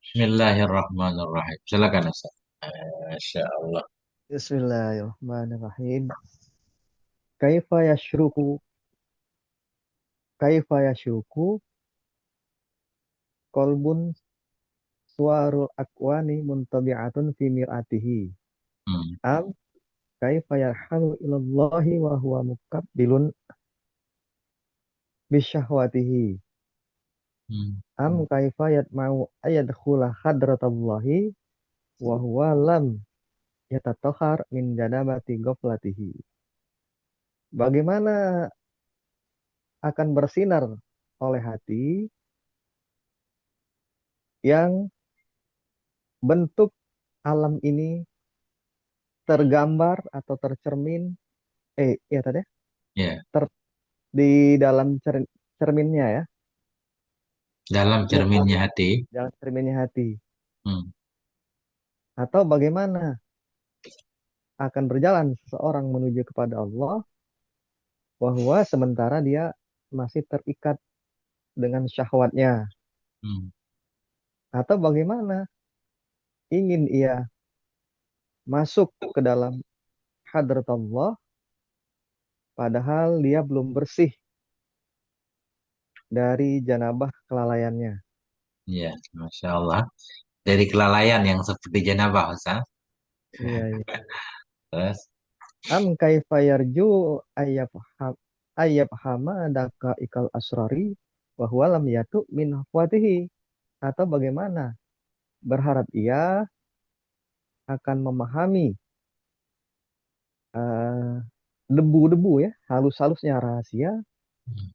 Bismillahirrahmanirrahim. Silakan Ustaz. Masya Allah. Bismillahirrahmanirrahim. Kaifa yashruku kaifa yashruku kolbun suwarul akwani muntabi'atun fi mir'atihi. Hmm. Am kaifa yarhanu ilallahi wa huwa mukabbilun bisyahwatihi. Hmm. Am kaifa yatma'u ayadkhula hadratallahi wa huwa lam yatatahhar min janabati ghaflatihi. Bagaimana akan bersinar oleh hati yang bentuk alam ini tergambar atau tercermin ya tadi ya, Ya, ter, di dalam cerminnya ya, dalam cerminnya muka hati. dalam cerminnya hati, Hmm. atau bagaimana akan berjalan seseorang menuju kepada Allah bahwa sementara dia masih terikat dengan syahwatnya, Hmm. atau bagaimana ingin ia masuk ke dalam hadrat Allah padahal dia belum bersih dari janabah kelalaiannya. Ya, Masya Allah. Dari kelalaian yang seperti janabah Ustaz. Iya, iya. Terus, Am kaifa yarju ayyafham ayyafhama daka ikal asrari wa huwa lam yatu min hafwatihi, atau bagaimana berharap ia akan memahami eh, debu-debu ya, halus-halusnya rahasia hmm.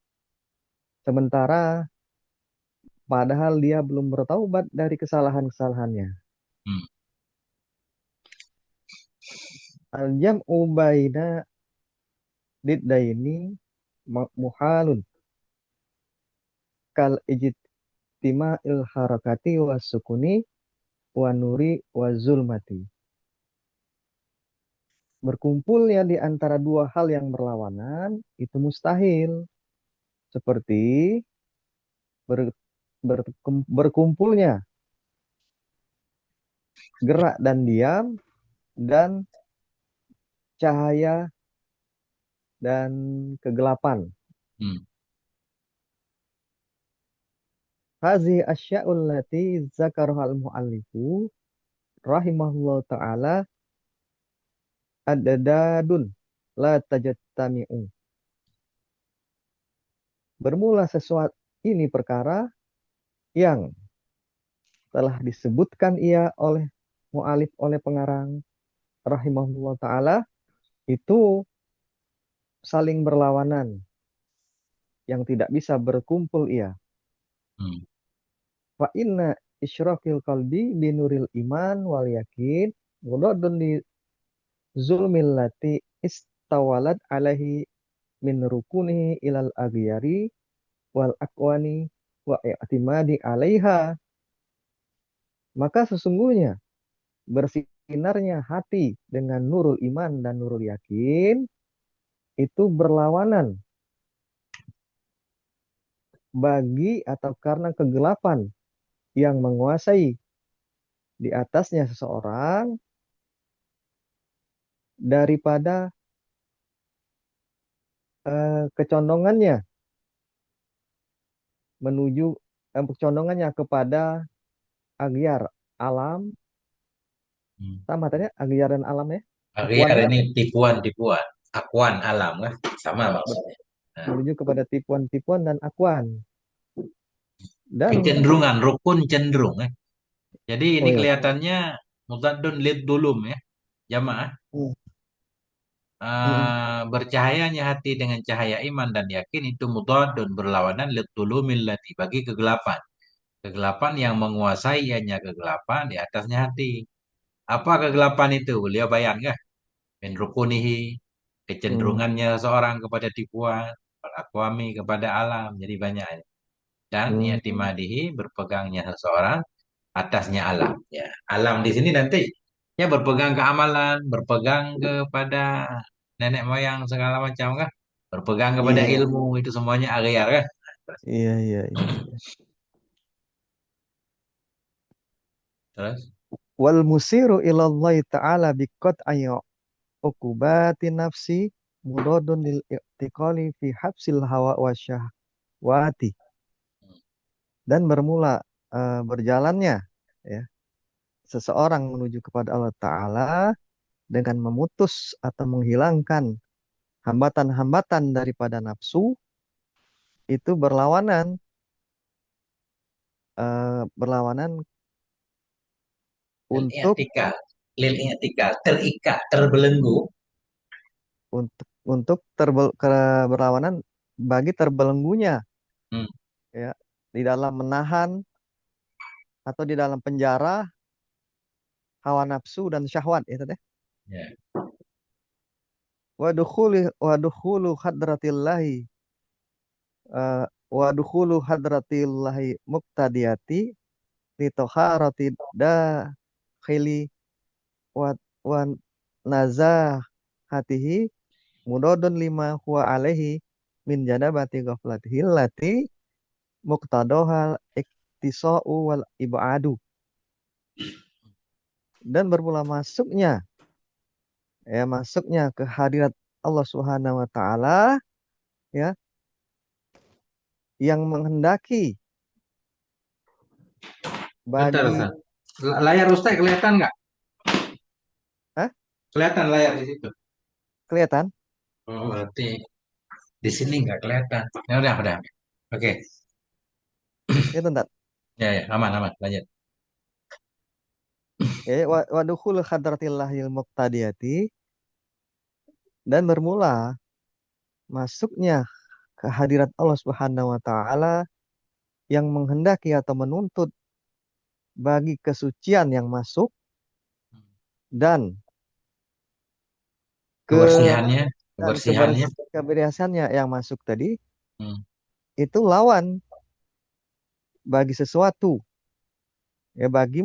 sementara padahal dia belum bertaubat dari kesalahan-kesalahannya. Hmm. Al-jam'u baina diddaini muhalun kal ijtima'il harakati was sukuni wa nuri wa zulmati. Berkumpulnya di antara dua hal yang berlawanan itu mustahil. Seperti ber- berkumpulnya gerak dan diam dan cahaya dan kegelapan. Hmm. Hazi asya'ul lati zakaruhal mu'allifu rahimahullah ta'ala adadadun la tajattami'u. Bermula sesuatu ini perkara yang telah disebutkan ia oleh mu'alif, oleh pengarang rahimahullah ta'ala, itu saling berlawanan yang tidak bisa berkumpul ia. Hmm. Fa inna isyrafil qalbi binuril iman wal yakin mudadun li zulmil lati istawalat alaihi min rukunihi ilal aghyari wal akwani wa i'timadi alaiha. Maka sesungguhnya bersinarnya hati dengan nurul iman dan nurul yakin itu berlawanan bagi atau karena kegelapan yang menguasai di atasnya seseorang daripada kecondongannya menuju kecondongannya kepada agyar alam, Hmm. sama tadi agyar dan alam ya, akuan Akhir ya, ini tipuan-tipuan. Akuan alam kan? Sama ber- maksudnya. Nah, menuju kepada tipuan-tipuan dan akuan dan kecenderungan, rukun cenderung. Jadi ini oh ya, kelihatannya mutadun lid dulum ya. Jamaah. hmm, hmm, Bercahayanya hati dengan cahaya iman dan yakin itu mudadun berlawanan litulumil lati bagi kegelapan. Kegelapan yang menguasai hanya kegelapan di atasnya hati. Apa kegelapan itu? Beliau bayangkan. Min rukunihi, hmm, kecenderungannya seorang kepada tipuan, akwami kepada alam. Jadi banyak. Dan hmm, i'timadihi berpegangnya seseorang atasnya alam. Ya, alam di sini nanti ya berpegang ke amalan, berpegang kepada nenek moyang segala macam kan, berpegang kepada iya, ilmu itu semuanya agar kan. iya, iya, iya, iya. Terus Wal musiru ilallahi ta'ala biqat'i uqubati nafsi mudadun lil i'tiqali fi habsil hawa wa syahwati. Dan bermula berjalannya ya seseorang menuju kepada Allah Ta'ala dengan memutus atau menghilangkan hambatan-hambatan daripada nafsu itu berlawanan lil untuk i'tikal, terikat, terbelenggu. berlawanan bagi terbelenggunya Hmm. ya di dalam menahan atau di dalam penjara hawa nafsu dan syahwat itu teh. Ya. Wa dukhulu hadratillahi wa dukhulu hadratillahi muqtadiyati li taharati dakhili wa wa nazahatihi mudadun lima huwa alaihi min janabati ghaflatihi allati muqtadohal iktisa'u wal ibadu. Dan bermula masuknya ke hadirat Allah Subhanahu wa taala ya yang menghendaki Bentar, bagi Ustaz. Layar Ustaz kelihatan nggak? Hah? Kelihatan layar di situ. Kelihatan? Oh, berarti di sini nggak kelihatan. Ya udah, udah. Oke. Ya bentar. Ya, ya, aman, aman. Lanjut. Ya, wa dukhul hadratillahil muqtadiyati dan bermula masuknya ke hadirat Allah Subhanahu wa taala yang menghendaki atau menuntut bagi kesucian yang masuk dan ke Kebersihannya, dan kebersihannya. kebersihannya yang masuk tadi Hmm. itu lawan bagi sesuatu ya bagi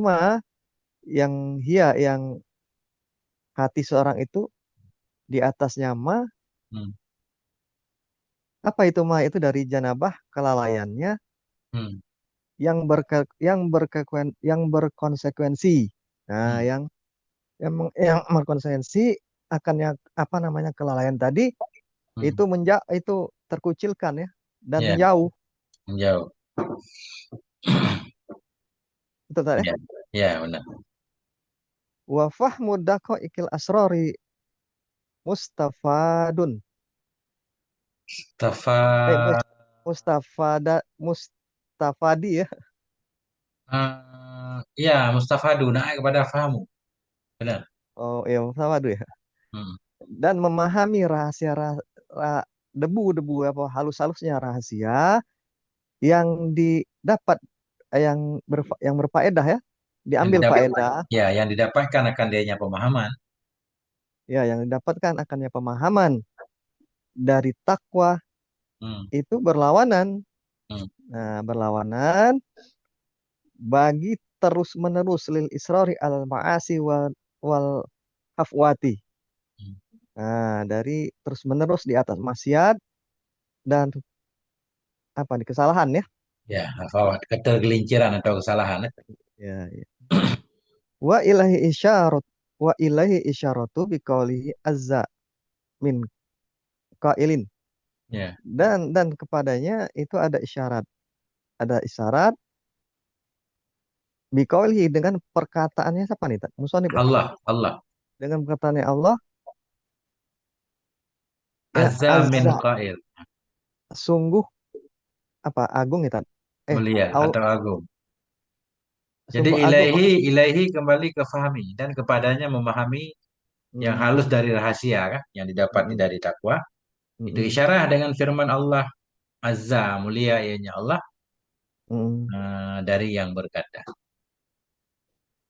yang hati seorang itu di atasnya Hmm. apa itu itu dari janabah kelalaiannya Hmm. yang berkonsekuensi. Nah, Hmm. yang berkonsekuensi akannya apa namanya kelalaian tadi Hmm. itu terkucilkan ya dan Ya, menjauh. menjauh. Betul tak ya? Ya, ya benar. Wa fahmu daqaiqil asrori mustafadun. Tafa, Eh, mustafadi ya. ya Mustafadu naik kepada fahamu. Benar. Oh, ya mustafadu ya. Hmm. Dan memahami rahasia debu-debu apa halus-halusnya rahasia yang didapat yang berfaedah ya, Yang diambil didapat, faedah ya, yang didapatkan akan dianya pemahaman. ya yang didapatkan akannya pemahaman dari takwa Hmm. itu berlawanan. Hmm. Nah, berlawanan bagi terus-menerus lil israri al ma'asi wal hafwati. Hmm. Nah, dari terus-menerus di atas maksiat dan apa nih kesalahan ya. Ya, hafawat, ketergelinciran atau kesalahan. Ya, ya. Wa ilahi isyarat wa ilahi isyaratu biqaulihi azza min qailin. Ya, Dan kepadanya itu ada isyarat biqaulihi dengan perkataannya siapa nih Tat? Musonib ya. Allah, Allah. Dengan perkataannya Allah ya Azza min azza qail. sungguh apa agung ya Tat? Mulia Al atau agung. Jadi sungguh agung ilahi, ilahi kembali ke fahami dan kepadanya memahami yang mm, halus dari rahasia kan, yang didapatnya mm, dari takwa. Itu mm, isyarah dengan firman Allah Azza, mulia ianya Allah, mm. dari yang berkata.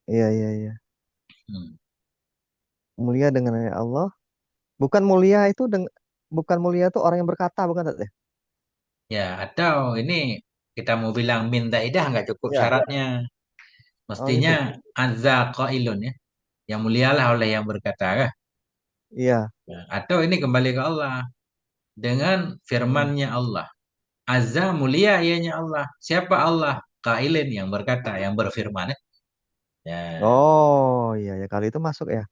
Iya iya iya Hmm. mulia dengan Allah bukan mulia itu bukan mulia itu orang yang berkata bukan Tat, ya. Ya, atau ini kita mau bilang minta idah nggak cukup Ya, syaratnya. oh Mestinya gitu. azza qailun ya. Yang mulialah oleh yang berkata kan. Iya. Nah, atau ini kembali ke Allah dengan Mm. firman-Nya Allah. Azza mulia ianya Allah. Siapa Allah? Kailin yang berkata, yang berfirman. Ya. Ya, Oh iya ya kalau itu masuk ya.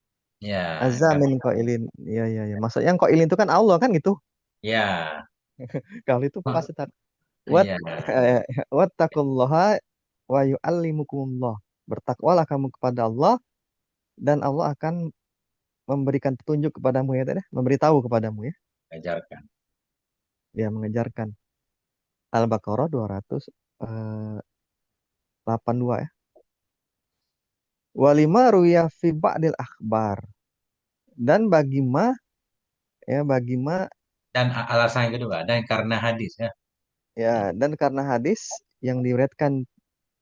ya, Azamin qailin. Iya iya iya. Maksudnya yang qailin itu kan Allah kan gitu. ya, Kalau itu pas Ustaz. Wat ya, wattaqullaha wa yu'allimukumullah. Bertakwalah kamu kepada Allah dan Allah akan memberikan petunjuk kepadamu ya tadi, memberitahu kepadamu ya. ajarkan. Dia mengejarkan. Al-Baqarah 282 ya. Walima ruya fi ba'dil akhbar. Dan bagi ma Dan alasan yang kedua, dan karena hadis ya. ya dan karena hadis yang diriwayatkan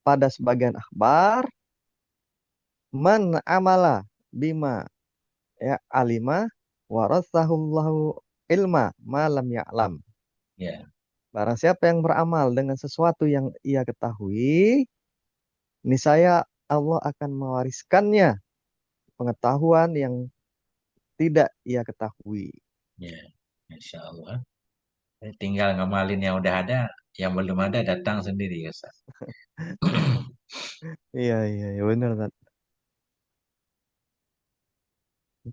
pada sebagian akhbar man amala bima ya alima warasahullahu ilma malam ya'lam. Ya, Barang siapa yang beramal dengan sesuatu yang ia ketahui, niscaya Allah akan mewariskannya pengetahuan yang tidak ia ketahui. ya, insya Allah. Tinggal ngamalin yang udah ada, yang belum ada datang sendiri ya, Ustaz. Iya, iya, iya, benar, Tat.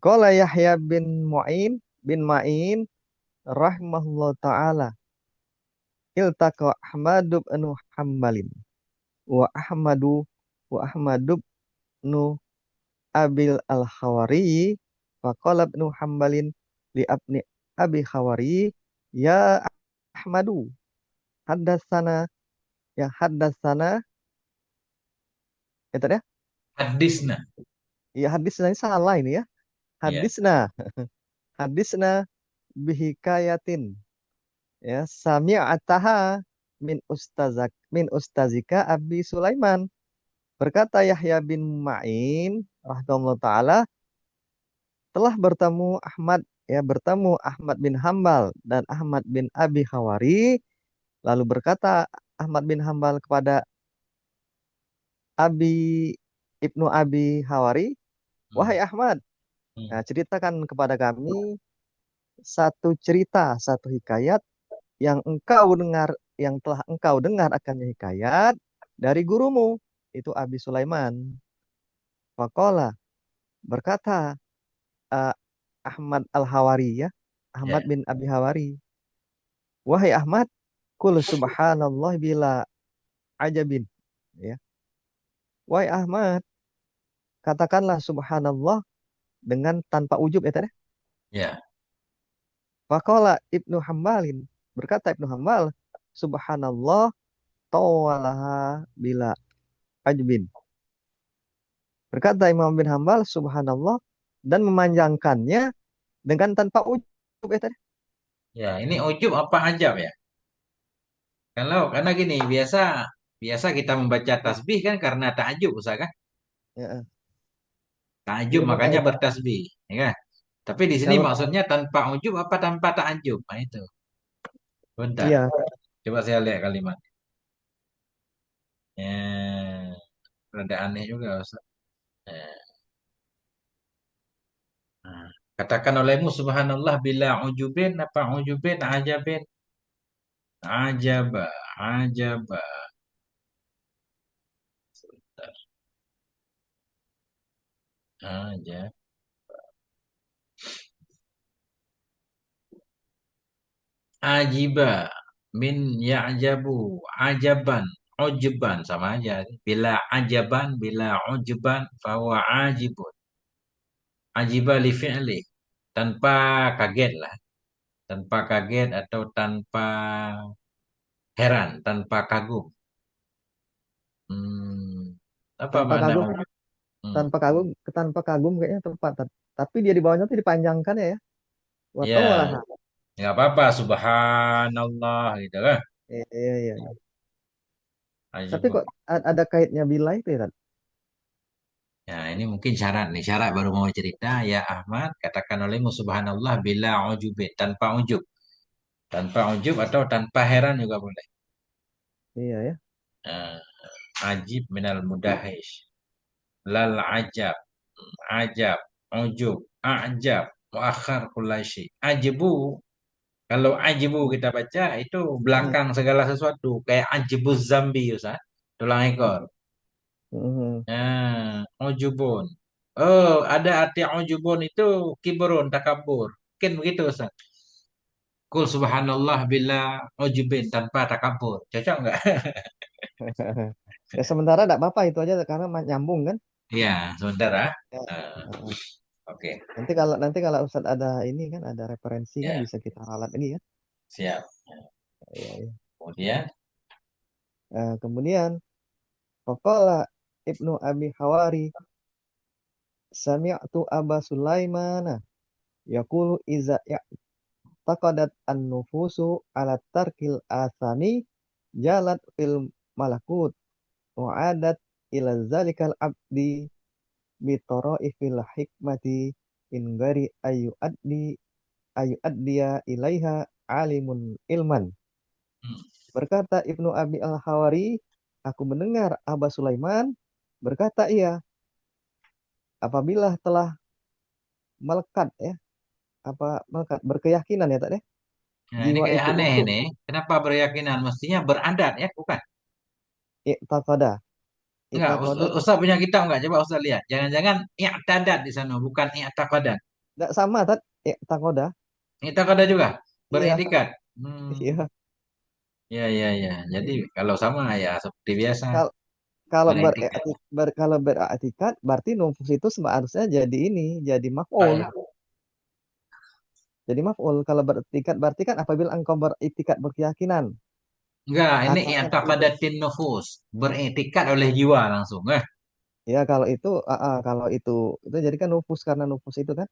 Qala Yahya bin Ma'in rahimahullah taala iltaqa Ahmad bin Hambalin wa Ahmadu bin Abil al-Khawari faqala ibnu Hambalin li abni Abi Khawari ya Ahmadu haddatsana ya haddatsana ya tadi ya Hadisna. ya hadisna ini salah ini ya Ya, hadisna bihikayatin ya sami'ataha min ustazika Abi Sulaiman berkata Yahya bin Ma'in rahimahullah taala telah bertemu Ahmad bin Hambal dan Ahmad bin Abi Khawari lalu berkata Ahmad bin Hambal kepada Abi Ibnu Abi Khawari hmm, wahai Ahmad hmm, nah ceritakan kepada kami satu cerita satu hikayat yang telah engkau dengar akan hikayat dari gurumu itu Abi Sulaiman Faqala berkata eh, Ahmad Al-Hawari ya Ahmad ya, bin Abi Hawari wahai Ahmad kul subhanallah bila ajabin ya wahai Ahmad katakanlah subhanallah dengan tanpa ujub ya tadi ya, Faqala Ibnu Hambalin berkata Ibnu Hambal subhanallah tawalaha bila ajbin berkata Imam bin Hambal subhanallah dan memanjangkannya dengan tanpa ujub ya tadi ya. Ini ujub apa ajab ya? Karena gini, biasa biasa kita membaca tasbih kan karena takjub, Ustaz kan? ya, Takjub iya makanya makanya bertasbih, ya kan? Tapi di sini kalau maksudnya tanpa ujub apa tanpa takjub? Nah itu. Bentar, iya coba saya lihat kalimat. Ya, rada aneh juga, Ustaz. Ya, nah. Katakan olehmu subhanallah bila ujubin apa ujubin ajabin ajaba ajaba. Sebentar. Ajab. Ajiba min ya'jabu ajaban ujban sama aja. Bila ajaban bila ujban fahuwa ajibun. Ajiba li fi'li tanpa kaget lah, tanpa kaget atau tanpa heran, tanpa kagum. Hmm, apa tanpa makna kagum ujub? Hmm, tanpa kagum kayaknya tepat tapi dia di bawahnya tuh dipanjangkan ya ya, watawalah nggak apa-apa. Subhanallah gitu kan. iya iya iya iya. Tapi Ajibun. kok ada kaitnya bila itu ya Tat? Ya, ini mungkin syarat nih. Syarat baru mau cerita. Ya Ahmad, katakan olehmu subhanallah bila ujubin. Tanpa ujub. Tanpa ujub atau tanpa heran juga boleh. Iya ya Eh, ajib minal mudahish. Lal ajab. Ajab. Ujub. Ajab. Muakhar kullaisi. Ajibu. Kalau ajibu kita baca itu Hmm. belakang segala sesuatu. Kayak ajibuz zambi Ustaz. Tulang ekor. Mhm. Nah, ujubun. Oh, ada arti ujubun itu kibrun, takabur. Mungkin begitu, Ustaz. Kul subhanallah bila ujubin tanpa takabur. Cocok nggak? Ya sementara tidak apa-apa itu aja karena nyambung kan. Iya, sebentar ah. Ya. Eh, Heeh. oke. Nanti kalau Ustadz ada ini kan ada referensi kan Ya, bisa kita ralat ini ya. siap. Ya, ya. Kemudian, Kemudian Faqala Ibnu Abi Hawari sami'tu Aba Sulaimana yaqulu iza i'taqadat an-nufusu ala tarkil asami jalat fil malakut wa adat ila zalikal abdi bi ifil hikmati in gari ayu addiya ilaiha alimun ilman. hmm, Berkata Ibnu Abi Al-Hawari, aku mendengar Aba Sulaiman berkata ia, apabila telah melekat ya, apa melekat berkeyakinan ya tadi, nah ini jiwa kayak itu aneh untuk ini. Kenapa berkeyakinan? Mestinya beradat ya, bukan? i'taqada. Enggak, I'taqada Ustaz punya kitab enggak? Coba Ustaz lihat. Jangan-jangan i'tadat di sana, bukan i'taqadan. enggak sama tat i'taqada. I'taqada juga, Iya, beriktikat. iya. Ya, ya, ya. Jadi kalau sama ya seperti biasa, Kal kalau beriktikat. kalau beriktikat berarti nufus itu seharusnya jadi ini, jadi maf'ul. Kayak, Jadi maf'ul kalau beriktikat berarti kan apabila engkau beriktikat berkeyakinan enggak, ini akan hal itu. i'taqadatin nufus, beriktikat oleh jiwa langsung. Ya kalau itu, kalau itu jadi kan nufus karena nufus itu kan.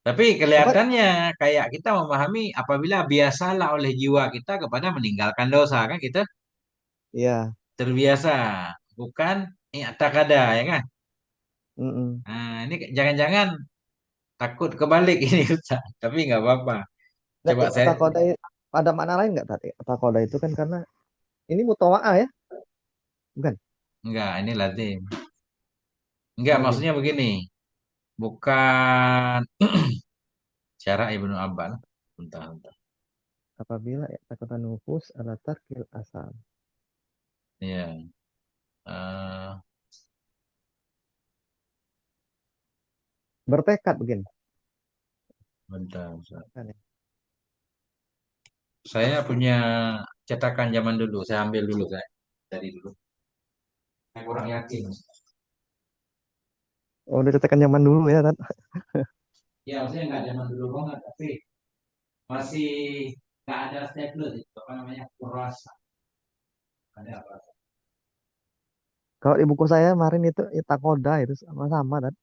Tapi Apa? kelihatannya kayak kita memahami apabila biasalah oleh jiwa kita kepada meninggalkan dosa kan kita Iya. terbiasa, bukan i'taqada ya kan? Mm-mm. Nah, ini jangan-jangan takut kebalik ini Ustaz. Tapi nggak apa-apa. Nah, Coba saya takoda ada makna lain nggak tadi? Takoda itu kan karena ini mutawa'ah ya, bukan? enggak, ini lazim. Enggak, Lazim. maksudnya begini. Bukan cara Ibnu Abbas. Bentar, bentar. Apabila ya, takoda nufus ala tarkil asal. Iya. eh, Bertekad begini. bentar, Ustaz. Kan ya? Saya punya cetakan zaman dulu. Saya ambil dulu saya dari dulu. Saya kurang yakin. Oh, udah tekan zaman dulu ya, Tat. Ya, maksudnya nggak zaman dulu banget, tapi masih nggak ada stapler itu apa namanya kurasa. Ada apa? Kalau di buku saya kemarin itu ya, takoda itu sama-sama, Tat.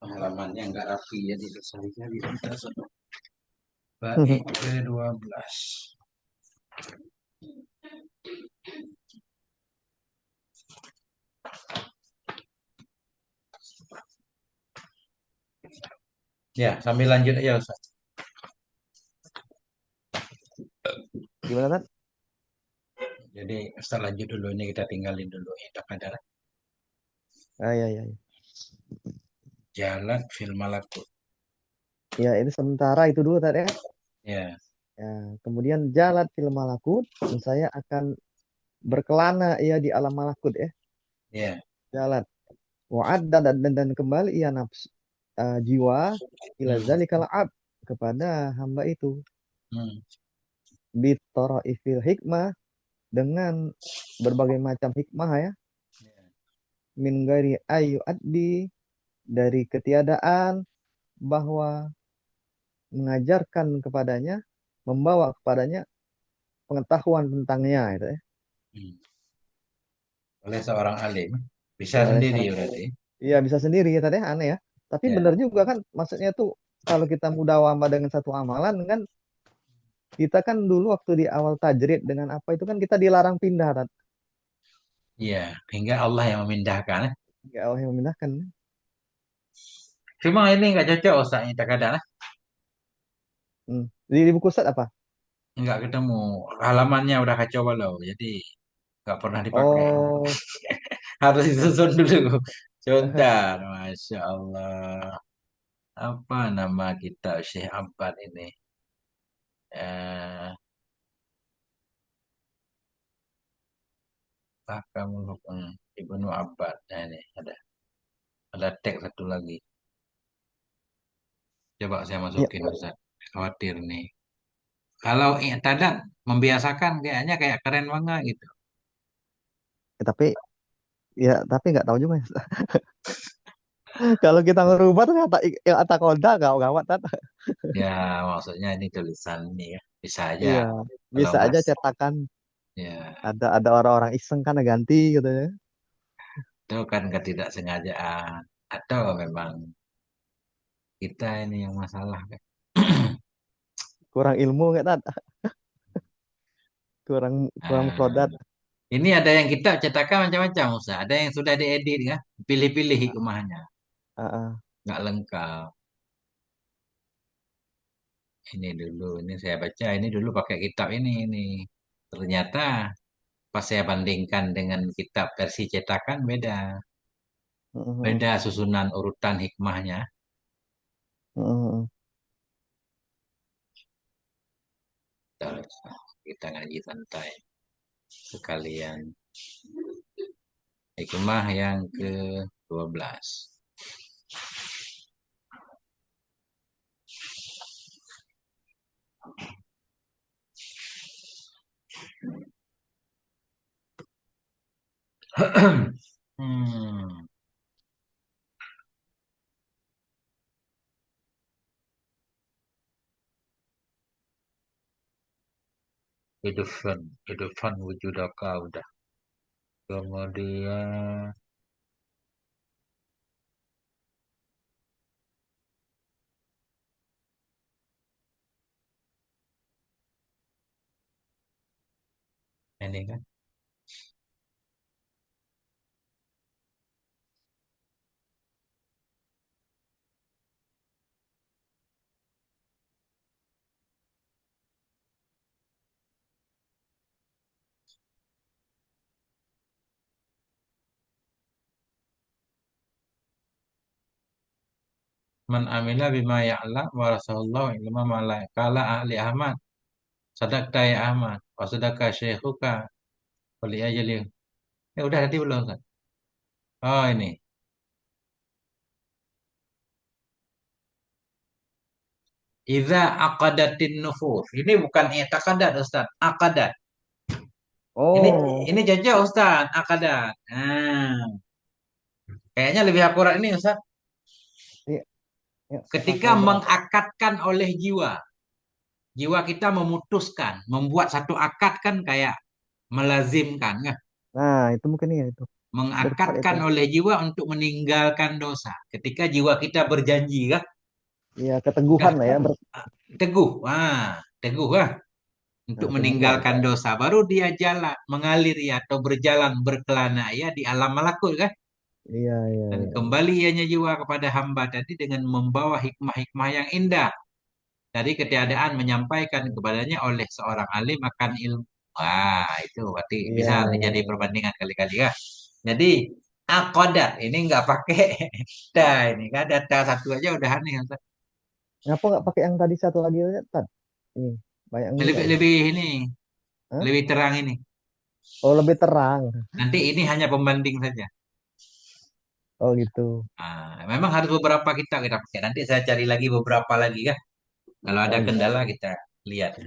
Halamannya nggak rapi ya di saya di atas. Bait ke-12. Ya, sambil lanjut aja Ustaz. Gimana, Tat? Jadi Ustaz lanjut dulu ini kita tinggalin dulu ya adalah Ya, ya, ya. jalan fil malakut. Ya, ini sementara itu dulu, Tat ya. Ya, Ya, kemudian jalan fil malakut, saya akan berkelana ya di alam malakut ya. ya. Jalan. Wa'adda dan kembali ia nafsu jiwa ila Hmm, zalikal ab kepada hamba itu hmm. ifil hikmah dengan berbagai macam hikmah ya Ya. min ghairi ayu addi dari ketiadaan bahwa mengajarkan kepadanya membawa kepadanya pengetahuan tentangnya itu ya. Hmm. Oleh seorang alim bisa Ya oleh sendiri seorang berarti. ya bisa sendiri ya tadi aneh ya tapi benar Ya. juga kan maksudnya tuh kalau kita mudawamah dengan satu amalan kan kita kan dulu waktu di awal tajrid dengan apa itu kan kita dilarang pindah Tat. Iya, hingga Allah yang memindahkan. Nggak Allah yang memindahkan. Cuma ini nggak cocok Ustaznya terkadang lah. Hmm. Di buku Ustadz apa? Nggak ketemu. Halamannya udah kacau balau. Jadi nggak pernah dipakai. Oh, Harus disusun dulu. Sebentar. Masya Allah. Apa nama kita Syekh Abbad ini? Eh, Ahkamul Hukum Ibnu Abbad. Nah ini ada teks satu lagi. Coba saya ya, masukin Ustaz. Khawatir nih. Kalau Tadan membiasakan kayaknya kayak keren banget gitu. tapi tapi nggak tahu juga. Kalau kita ngerubah ternyata yang kata koda nggak gawat kan? Ya maksudnya ini tulisan ini ya. Bisa aja Iya, kalau bisa nggak aja cetakan ya ada orang-orang iseng kan ganti gitu ya. itu kan ketidaksengajaan atau memang kita ini yang masalah kan. Kurang ilmu nggak Tat? Kurang kurang Nah, produk. ini ada yang kita cetakan macam-macam Ustaz. Ada yang sudah diedit kan. Pilih-pilih hikmahnya. Nggak lengkap. Ini dulu, ini saya baca, ini dulu pakai kitab ini. Ternyata pas saya bandingkan dengan kitab versi cetakan beda. Beda susunan urutan hikmahnya. Terus, kita ngaji santai. Sekalian hikmah yang ke-12. Hmm, hidupkan, hidupkan wujudaka udah. Kemudian ini kan. Man amila bima ya'lam wa rasulullah ilma malai. Kala ahli Ahmad. Sadaqta ya Ahmad. Wa sadaqa syekhuka. Wali ajali. Udah tadi belum kan? Oh ini. Iza aqadatin nufus. Ini bukan i'taqadat Ustaz. Aqadat. Ini Oh, ini cocok Ustaz. Aqadat. Nah, kayaknya lebih akurat ini Ustaz. iya, iya, Ketika akadat. mengakatkan oleh jiwa. Jiwa kita memutuskan. Membuat satu akad kan kayak melazimkan. Kan? Nah, itu mungkin ya itu. Udah tepat itu. Mengakatkan oleh jiwa untuk meninggalkan dosa. Ketika jiwa kita berjanji kan. Iya, Udah keteguhan lah ya. teguh. Wah, teguh kan. Nah, Untuk itu mungkin ya. meninggalkan dosa. Baru dia jalan, mengalir ya atau berjalan berkelana ya di alam malakut kan. Iya, iya, Dan iya, iya. kembali ianya jiwa kepada hamba tadi dengan membawa hikmah-hikmah yang indah. Dari ketiadaan menyampaikan kepadanya oleh seorang alim akan ilmu. Wah, itu berarti Iya, bisa iya, menjadi iya. perbandingan kali-kali ya. Jadi, akodat ini nggak pakai dah ini kan data satu aja udah aneh. Ustaz. Ngapa nggak pakai yang tadi satu lagi aja, Tat? Ini banyak juga Lebih ini. lebih ini, Hah? lebih terang ini. Oh, lebih terang. Nanti ini hanya pembanding saja. Oh, gitu. Memang harus beberapa kita pakai. Nanti saya cari lagi beberapa lagi ya. Kalau ada Oh, gitu. kendala kita lihat.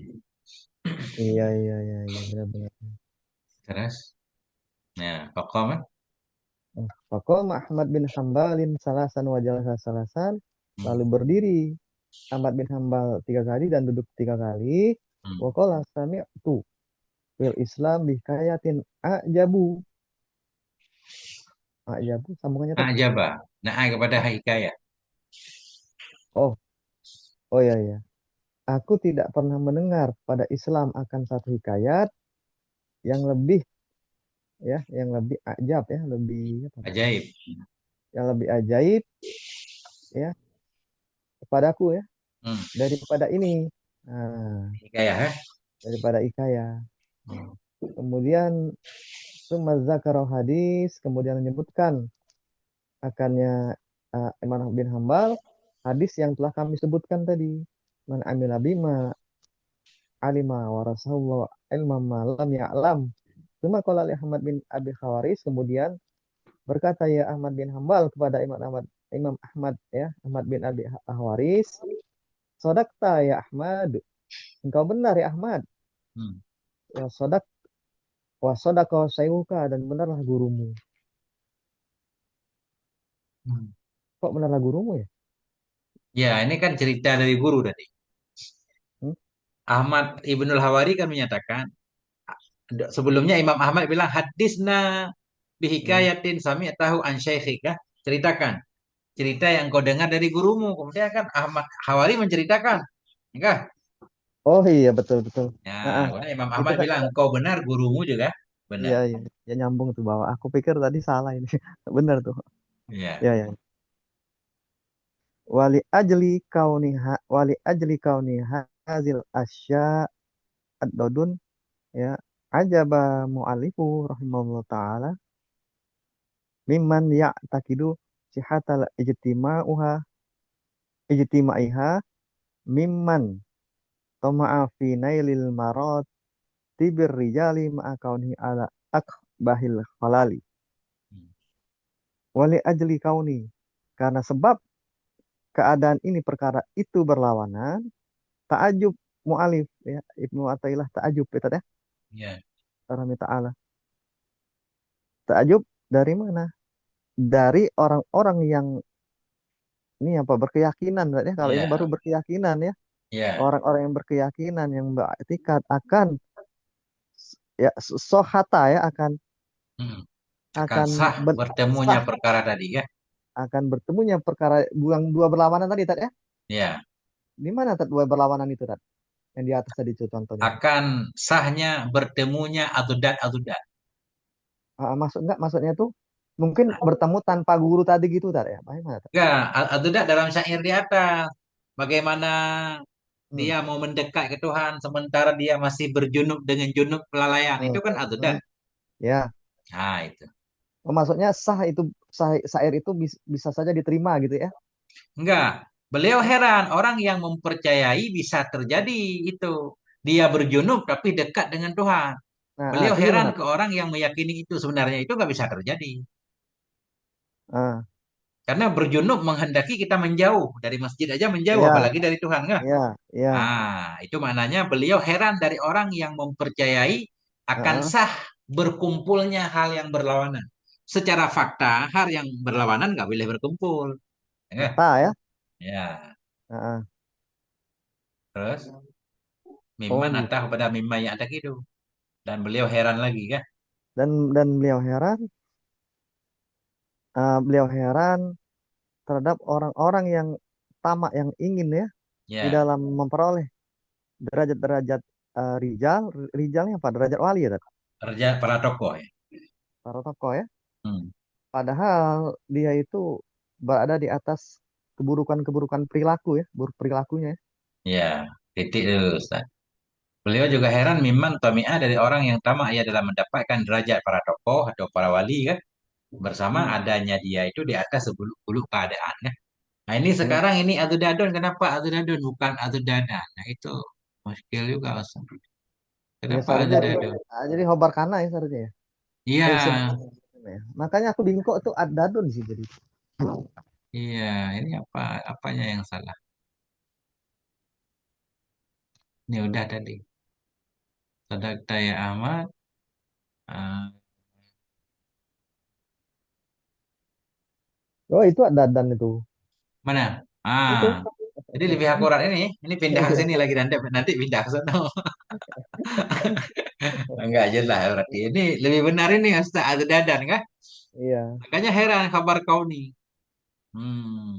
Iya, iya, iya, iya, benar-benar. Terus, nah, pokok kan? Faqama Ahmad bin Hambalin salasan wa jalasa salasan. Hmm, Lalu berdiri Ahmad bin Hambal 3 kali dan duduk 3 kali. hmm. Wa qala sami'tu fil Islam bihkayatin ajabu. Ajabu sambungannya Tat. Ajabah. Nah, kepada hikayat. Oh, oh ya ya. Aku tidak pernah mendengar pada Islam akan satu hikayat yang lebih yang lebih ajab ya, lebih apa? Ajaib. yang lebih ajaib ya kepadaku ya Hmm. daripada ini. Nah, Hikayah, ya. daripada ikaya. Hmm. Kemudian summa dzakara hadis, kemudian menyebutkan akannya Imam Ahmad bin Hambal hadis yang telah kami sebutkan tadi. Man amila bima alima wa rasulullah ilma ma lam ya'lam. Cuma kalau Ahmad bin Abi Khawaris kemudian berkata ya Ahmad bin Hambal kepada Imam Ahmad ya Ahmad bin Abi Khawaris, sodakta ya Ahmad, engkau benar ya Ahmad. Hmm. Wa sodak wa sodaka sayuka, dan benarlah gurumu. Hmm. Kok benarlah gurumu ya? Ya, ini kan cerita dari guru tadi. Hmm? Ahmad Ibnul Hawari kan menyatakan, sebelumnya Imam Ahmad bilang hadisna Hmm. bihikayatin sami tahu an syaikhika. Ceritakan cerita yang kau dengar dari gurumu. Kemudian kan Ahmad Hawari menceritakan. Enggak? Oh iya betul betul. Ya, Nah, kemudian Imam itu Ahmad kan bilang, kau benar, gurumu juga iya benar. iya ya nyambung tuh bahwa aku pikir tadi salah ini. Benar tuh. Ya. Ya ya. Wali ajli kauniha hazil asya ad-dodun ya ajaba mu'alifu rahimahullah taala mimman ya'taqidu sihatal ijtimaiha mimman tama'a fi nailil marad tibir rijali ma'a kaunihi ala akbahil khalali wali ajli kauni, karena sebab keadaan ini perkara itu berlawanan, ta'ajub mu'alif ya Ibnu Athaillah ta'ajub ya tadi ya Ya. Rahmi ta'ala. Ta'ajub dari mana? Dari orang-orang yang ini apa berkeyakinan ya. Kalau ini baru Ya. berkeyakinan ya. Ya. Orang-orang yang berkeyakinan yang beriktikad akan ya sohata ya akan Hmm. Akan akan sah ben- bertemunya sah perkara tadi ya. akan bertemunya perkara buang dua berlawanan tadi tadi ya. Ya. Di mana dua berlawanan itu tadi? Yang di atas tadi itu contohnya. Akan sahnya bertemunya adudat-adudat. Maksud enggak maksudnya tuh mungkin bertemu tanpa guru tadi gitu tadi ya. Bagaimana tadi? Ya, adudat dalam syair di atas. Bagaimana Hmm. dia mau mendekat ke Tuhan sementara dia masih berjunub dengan junub kelalaian. Hmm. Itu kan adudat. Hmm. Ya. Nah, itu. Oh, maksudnya sah itu syair itu bisa saja diterima gitu ya. Enggak. Beliau Hah? heran orang yang mempercayai bisa terjadi itu. Dia berjunub tapi dekat dengan Tuhan. Nah, Beliau itu heran gimana ke tuh? orang yang meyakini itu sebenarnya itu nggak bisa terjadi. Ah, Karena berjunub menghendaki kita menjauh dari masjid aja menjauh, ya, apalagi dari Tuhan nggak? ya, ya. Itu maknanya beliau heran dari orang yang mempercayai akan Heeh. sah berkumpulnya hal yang berlawanan. Secara fakta, hal yang berlawanan nggak boleh berkumpul. Ya, nggak? Fakta ya. Ya. Heeh. Terus Oh mimman gitu. atah pada mimma yang ada gitu. Dan beliau heran lagi kan? Dan beliau heran terhadap orang-orang yang tamak yang ingin ya di Ya, dalam memperoleh derajat-derajat rijal, rijalnya apa? Derajat wali ya, Tat? kerja para tokoh ya. Para tokoh ya. Hmm. Padahal dia itu berada di atas keburukan-keburukan perilaku ya, buruk perilakunya ya. Ya, titik dulu Ustaz. Beliau juga heran mimman tami'ah dari orang yang tamak ya dalam mendapatkan derajat para tokoh atau para wali kan? Bersama Hmm. adanya dia itu di atas sebuluk-buluk keadaan kan. Nah ini Hmm. sekarang ini adudadun, kenapa adudadun bukan adudadan? Nah itu muskil juga Ustaz. Ya Kenapa seharusnya adudadun? jadi hobar kana ya seharusnya ya. Iya, Isim ya. Makanya aku bingung kok itu ad-dadun sih jadi. iya, ini apanya yang salah? Ini udah tadi. Sadaqta ya Ahmad. Ah, Oh itu ad-dadan itu. mana? Itu. Jadi lebih akurat ini pindah ke Iya. sini lagi nanti pindah ke sana. Enggak jelas berarti. Ini lebih benar ini Ustaz adudadun kan? Iya. Makanya heran kabar kau nih.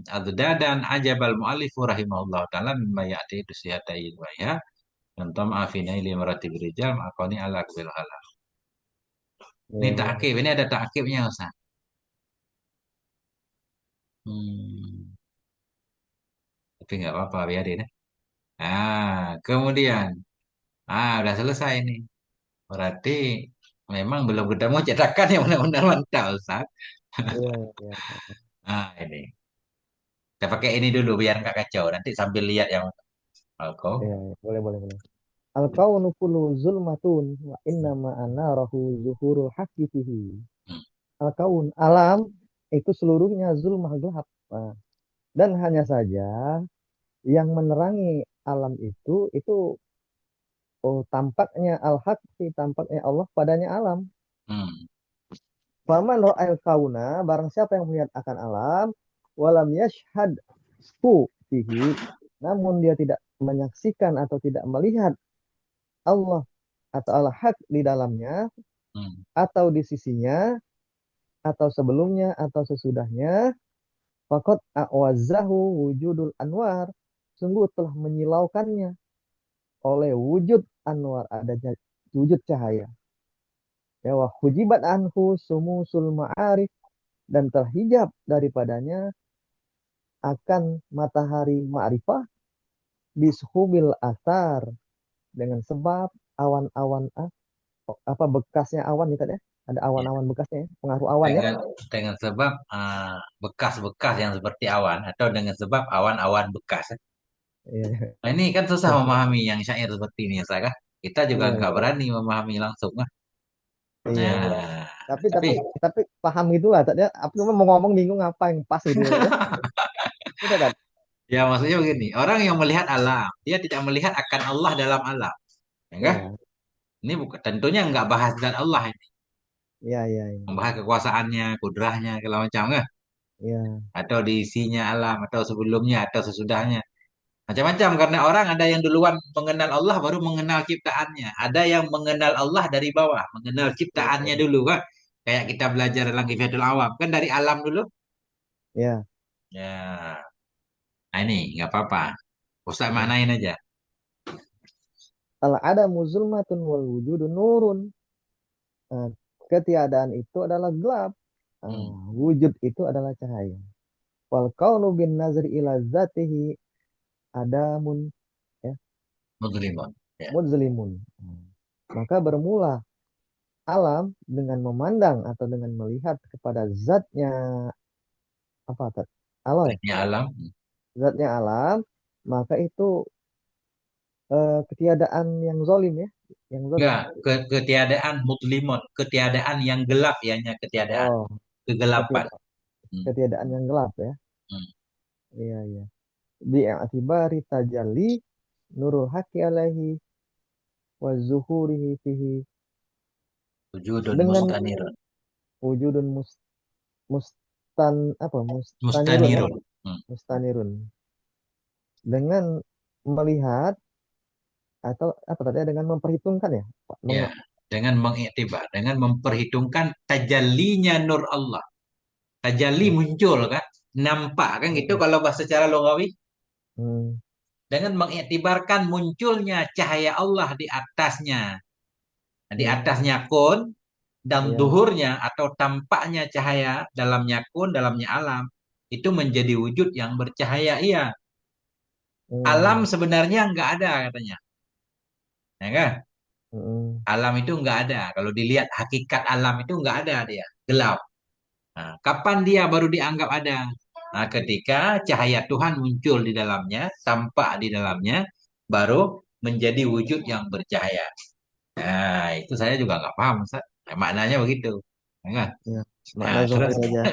Adzadan ajabal mu'allifu rahimahullah ta'ala mimma ya'ti dusiyatai wa ya dan tam'afina ili maratib rijal ma'akoni ala akbil halal. Ini Iya. ta'kib, ini ada ta'kibnya Ustaz. Hmm, tapi nggak apa-apa, biarin ya. Kemudian, udah selesai nih. Berarti memang belum ketemu cetakan yang benar-benar mantap, Ustaz. Iya, iya, Ini. Kita pakai ini dulu biar nggak kacau. Nanti sambil lihat yang kau. iya, iya. Boleh, boleh, boleh. Al-kaunu kullu zulmatun wa inna ma'ana rahu zuhurul haqqi fihi. Hmm. Al-kaun, alam itu seluruhnya zulmah gelap. Nah, dan hanya saja yang menerangi alam itu tampaknya al-haqqi, tampaknya Allah padanya alam. Hmm. Faman ra'al kauna, barang siapa yang melihat akan alam, walam yashhad fihi, namun dia tidak menyaksikan atau tidak melihat Allah atau al-haq di dalamnya, Hmm. atau di sisinya, atau sebelumnya, atau sesudahnya, faqad a'wazahu wujudul anwar, sungguh telah menyilaukannya oleh wujud anwar, adanya wujud cahaya. Ya, wa hujibat anhu sumusul ma'arif, dan terhijab daripadanya akan matahari ma'rifah bishubil asar, dengan sebab awan-awan apa bekasnya awan itu ya, ada Ya. awan-awan bekasnya ya, pengaruh awan ya. Dengan sebab bekas-bekas yang seperti awan atau dengan sebab awan-awan bekas. Iya, Nah, ini kan susah memahami yang syair seperti ini, ya, Kak. Kita juga iya, nggak iya, berani memahami langsung. iya, iya. Nah, tapi tapi tapi tapi paham gitu lah tadi, aku cuma mau ngomong bingung apa yang pas gitu ya tadi. Udah kan. ya maksudnya begini, orang yang melihat alam, dia tidak melihat akan Allah dalam alam, ya enggak? Ya, Ini bukan tentunya nggak bahas zat Allah ini, iya, iya, iya, membahas kekuasaannya, kudrahnya, segala macam, enggak? iya, Atau diisinya alam, atau sebelumnya, atau sesudahnya, macam-macam. Karena orang ada yang duluan mengenal Allah, baru mengenal ciptaannya. Ada yang mengenal Allah dari bawah, mengenal iya, ciptaannya iya, dulu, kan? Kayak kita belajar dalam Kifayatul Awam, kan dari alam dulu. iya, Ya, nah ini nggak apa-apa. Ustaz iya. maknain aja. Al adamu zulmatun wal wujudu nurun. Nah, ketiadaan itu adalah gelap. Hmm. Wujud itu adalah cahaya. Wal kaunu bin nazri ila zatihi adamun, ya, Muslimun. Ya. muzlimun. Maka bermula alam dengan memandang atau dengan melihat kepada zatnya, apa tadi? Allah ya, Zatnya alam. zatnya alam, maka itu ketiadaan yang zolim ya, yang zolim. Enggak, ketiadaan mutlimun, ketiadaan yang gelap ianya ketiadaan, Oh, kegelapan. ketiadaan, Hmm. ketiadaan yang gelap ya. Hmm. Iya, iya. Bi'atibari tajalli nurul haqi alaihi wa zuhurihi fihi, Wujudun dengan mustanirun. wujudun mustan apa mustanirun ya, Mustanirun. Hmm. mustanirun, dengan melihat atau apa tadi ya, dengan memperhitungkan ya, Pak, Ya, dengan mengiktibar, dengan memperhitungkan tajallinya nur Allah. Tajalli ya, muncul kan, nampak kan gitu hmm, kalau bahasa secara logawi. hmm, Dengan mengiktibarkan munculnya cahaya Allah di atasnya. Di hmm, atasnya kun dan ya, duhurnya atau tampaknya cahaya dalamnya kun, dalamnya alam. Itu menjadi wujud yang bercahaya. Iya, alam hmm, sebenarnya nggak ada katanya. Ya kan? hmm, Alam itu nggak ada. Kalau dilihat hakikat alam itu nggak ada dia. Gelap. Nah, kapan dia baru dianggap ada? Nah, ketika cahaya Tuhan muncul di dalamnya, tampak di dalamnya, baru menjadi wujud yang bercahaya. Nah, itu saya juga nggak paham, Ustaz. Nah, maknanya begitu. Ya kan? ya, Nah, makna terus, zahir aja.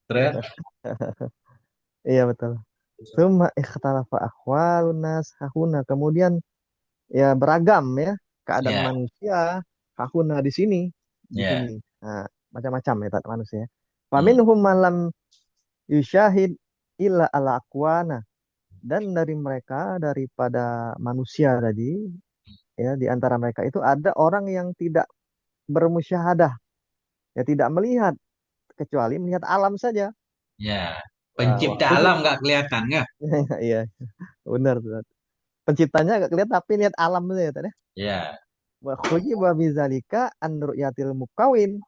terus, Iya, betul. Summa ikhtalafa ahwalun nas hahuna, kemudian ya beragam ya keadaan ya, manusia hahuna di sini, di ya, sini. Nah, macam-macam ya tak manusia. hmm, Faminhum malam yusyahid illa ala aqwana, dan dari mereka, daripada manusia tadi, ya, di antara mereka itu ada orang yang tidak bermusyahadah, ya, tidak melihat, kecuali melihat alam saja. ya. Wah, Pencipta alam nggak kelihatan, nggak? iya, benar tuh. Penciptanya agak kelihatan, tapi lihat alam saja ya tadi. Ya, Wa khujiba bizalika an ru'yatil mukawin.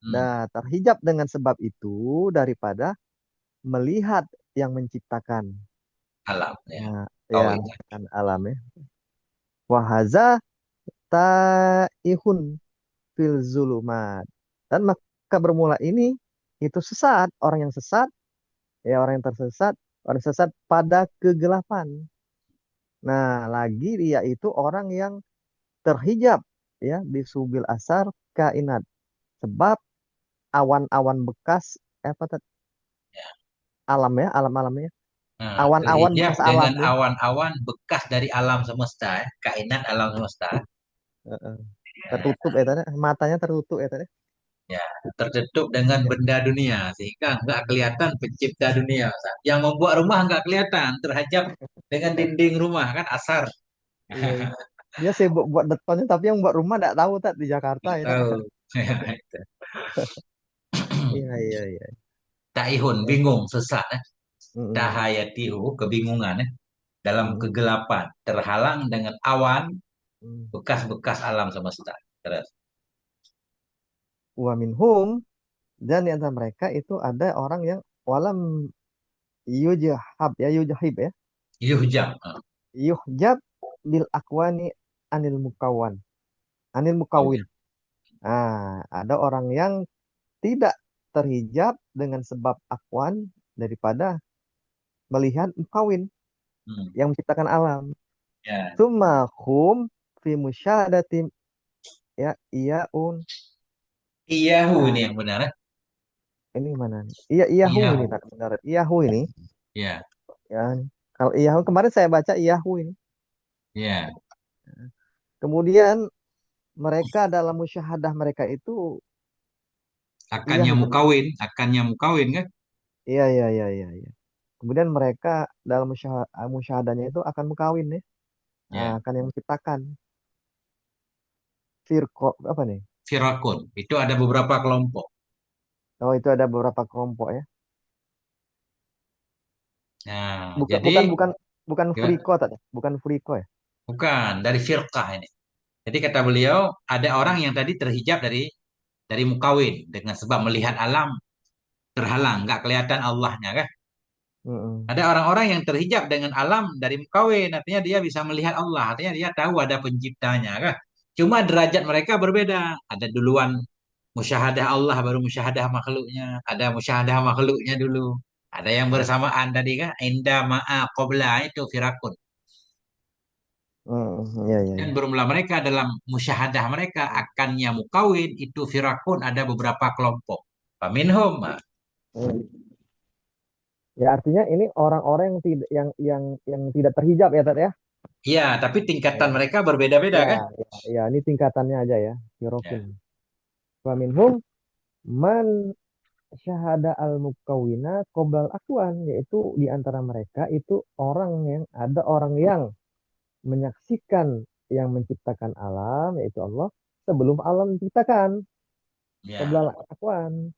hmm, Nah, terhijab dengan sebab itu daripada melihat yang menciptakan. Alam ya. Nah, ya Kawin. menciptakan alam ya. Wahaza taihun fil zulumat. Dan maka bermula ini itu sesat, orang yang sesat, ya orang yang tersesat, orang sesat pada kegelapan. Nah, lagi dia itu orang yang terhijab ya bisubil asar kainat. Sebab awan-awan bekas apa alam ya, alam-alamnya. Nah, Awan-awan terhijab bekas alam dengan ya. awan-awan bekas dari alam semesta, ya. Kainat alam semesta. Heeh. Ya, Tertutup ya tadi, matanya tertutup ya tadi. ya, tertutup dengan Ya, benda dunia sehingga nggak kelihatan pencipta dunia. Ustaz. Yang membuat rumah nggak kelihatan, terhajab dengan dinding rumah kan asar. iya, iya. Dia sibuk buat betonnya tapi yang buat rumah enggak tahu tak di Jakarta Nggak ya tak. tahu. Itu. Iya, iya, iya. Taihun Ya. bingung sesat. Mm-mm. Tahayatihu kebingungan dalam Mm-mm. kegelapan terhalang dengan awan Mm. bekas-bekas alam semesta. Terus. Wa minhum, dan di antara mereka itu ada orang yang walam yujhab ya yujhib ya Yuhjam. yuhjab bil akwani anil mukawan anil Oh, mukawin. Nah, ada orang yang tidak terhijab dengan sebab akwan daripada melihat mukawin hmm. yang menciptakan alam. Ya. Summa hum fi musyahadatim ya iyaun. Iyahu ini Nah, yang benar. ini mana nih? Iya, iyahu ini Iyahu. tak benar. Iyahu ini Ya. ya. Kalau iyahu kemarin saya baca iyahu ini. Ya. Kemudian mereka dalam musyahadah mereka itu iya Akannya itu. mukawin, akannya mukawin kan? Iya, iya, iya, iya, iya. Kemudian mereka dalam musyahadahnya itu akan mengkawin ya. Nah, Ya. akan yang menciptakan firqo apa nih? Firakun. Itu ada beberapa kelompok. Oh, itu ada beberapa kelompok ya. Nah, Bukan jadi bukan bukan bukan ya, friko tadi. Bukan friko ya. bukan dari firqah ini. Jadi kata beliau ada orang yang tadi terhijab dari mukawin dengan sebab melihat alam terhalang, nggak kelihatan Allahnya kan? Mm-mm. Ada orang-orang yang terhijab dengan alam dari mukawin, artinya dia bisa melihat Allah, artinya dia tahu ada penciptanya kan? Cuma derajat mereka berbeda. Ada duluan musyahadah Allah baru musyahadah makhluknya. Ada musyahadah makhluknya dulu. Ada yang bersamaan tadi kan? Inda ma'a qabla itu firakun. Mm, iya, iya, Dan iya. bermula mereka dalam musyahadah mereka akannya mukawin itu firakun ada beberapa kelompok. Faminhum. Mm. Ya artinya ini orang-orang yang tidak yang tidak terhijab ya Tat ya. Ya, tapi tingkatan Ya, mereka berbeda-beda ya, kan? ya, ya, ini tingkatannya aja ya. Firokin. Ya. Wa minhum man syahada al mukawina qoblal akwan, yaitu di antara mereka itu orang yang ada orang yang menyaksikan yang menciptakan alam yaitu Allah sebelum alam diciptakan Ya. qoblal akwan.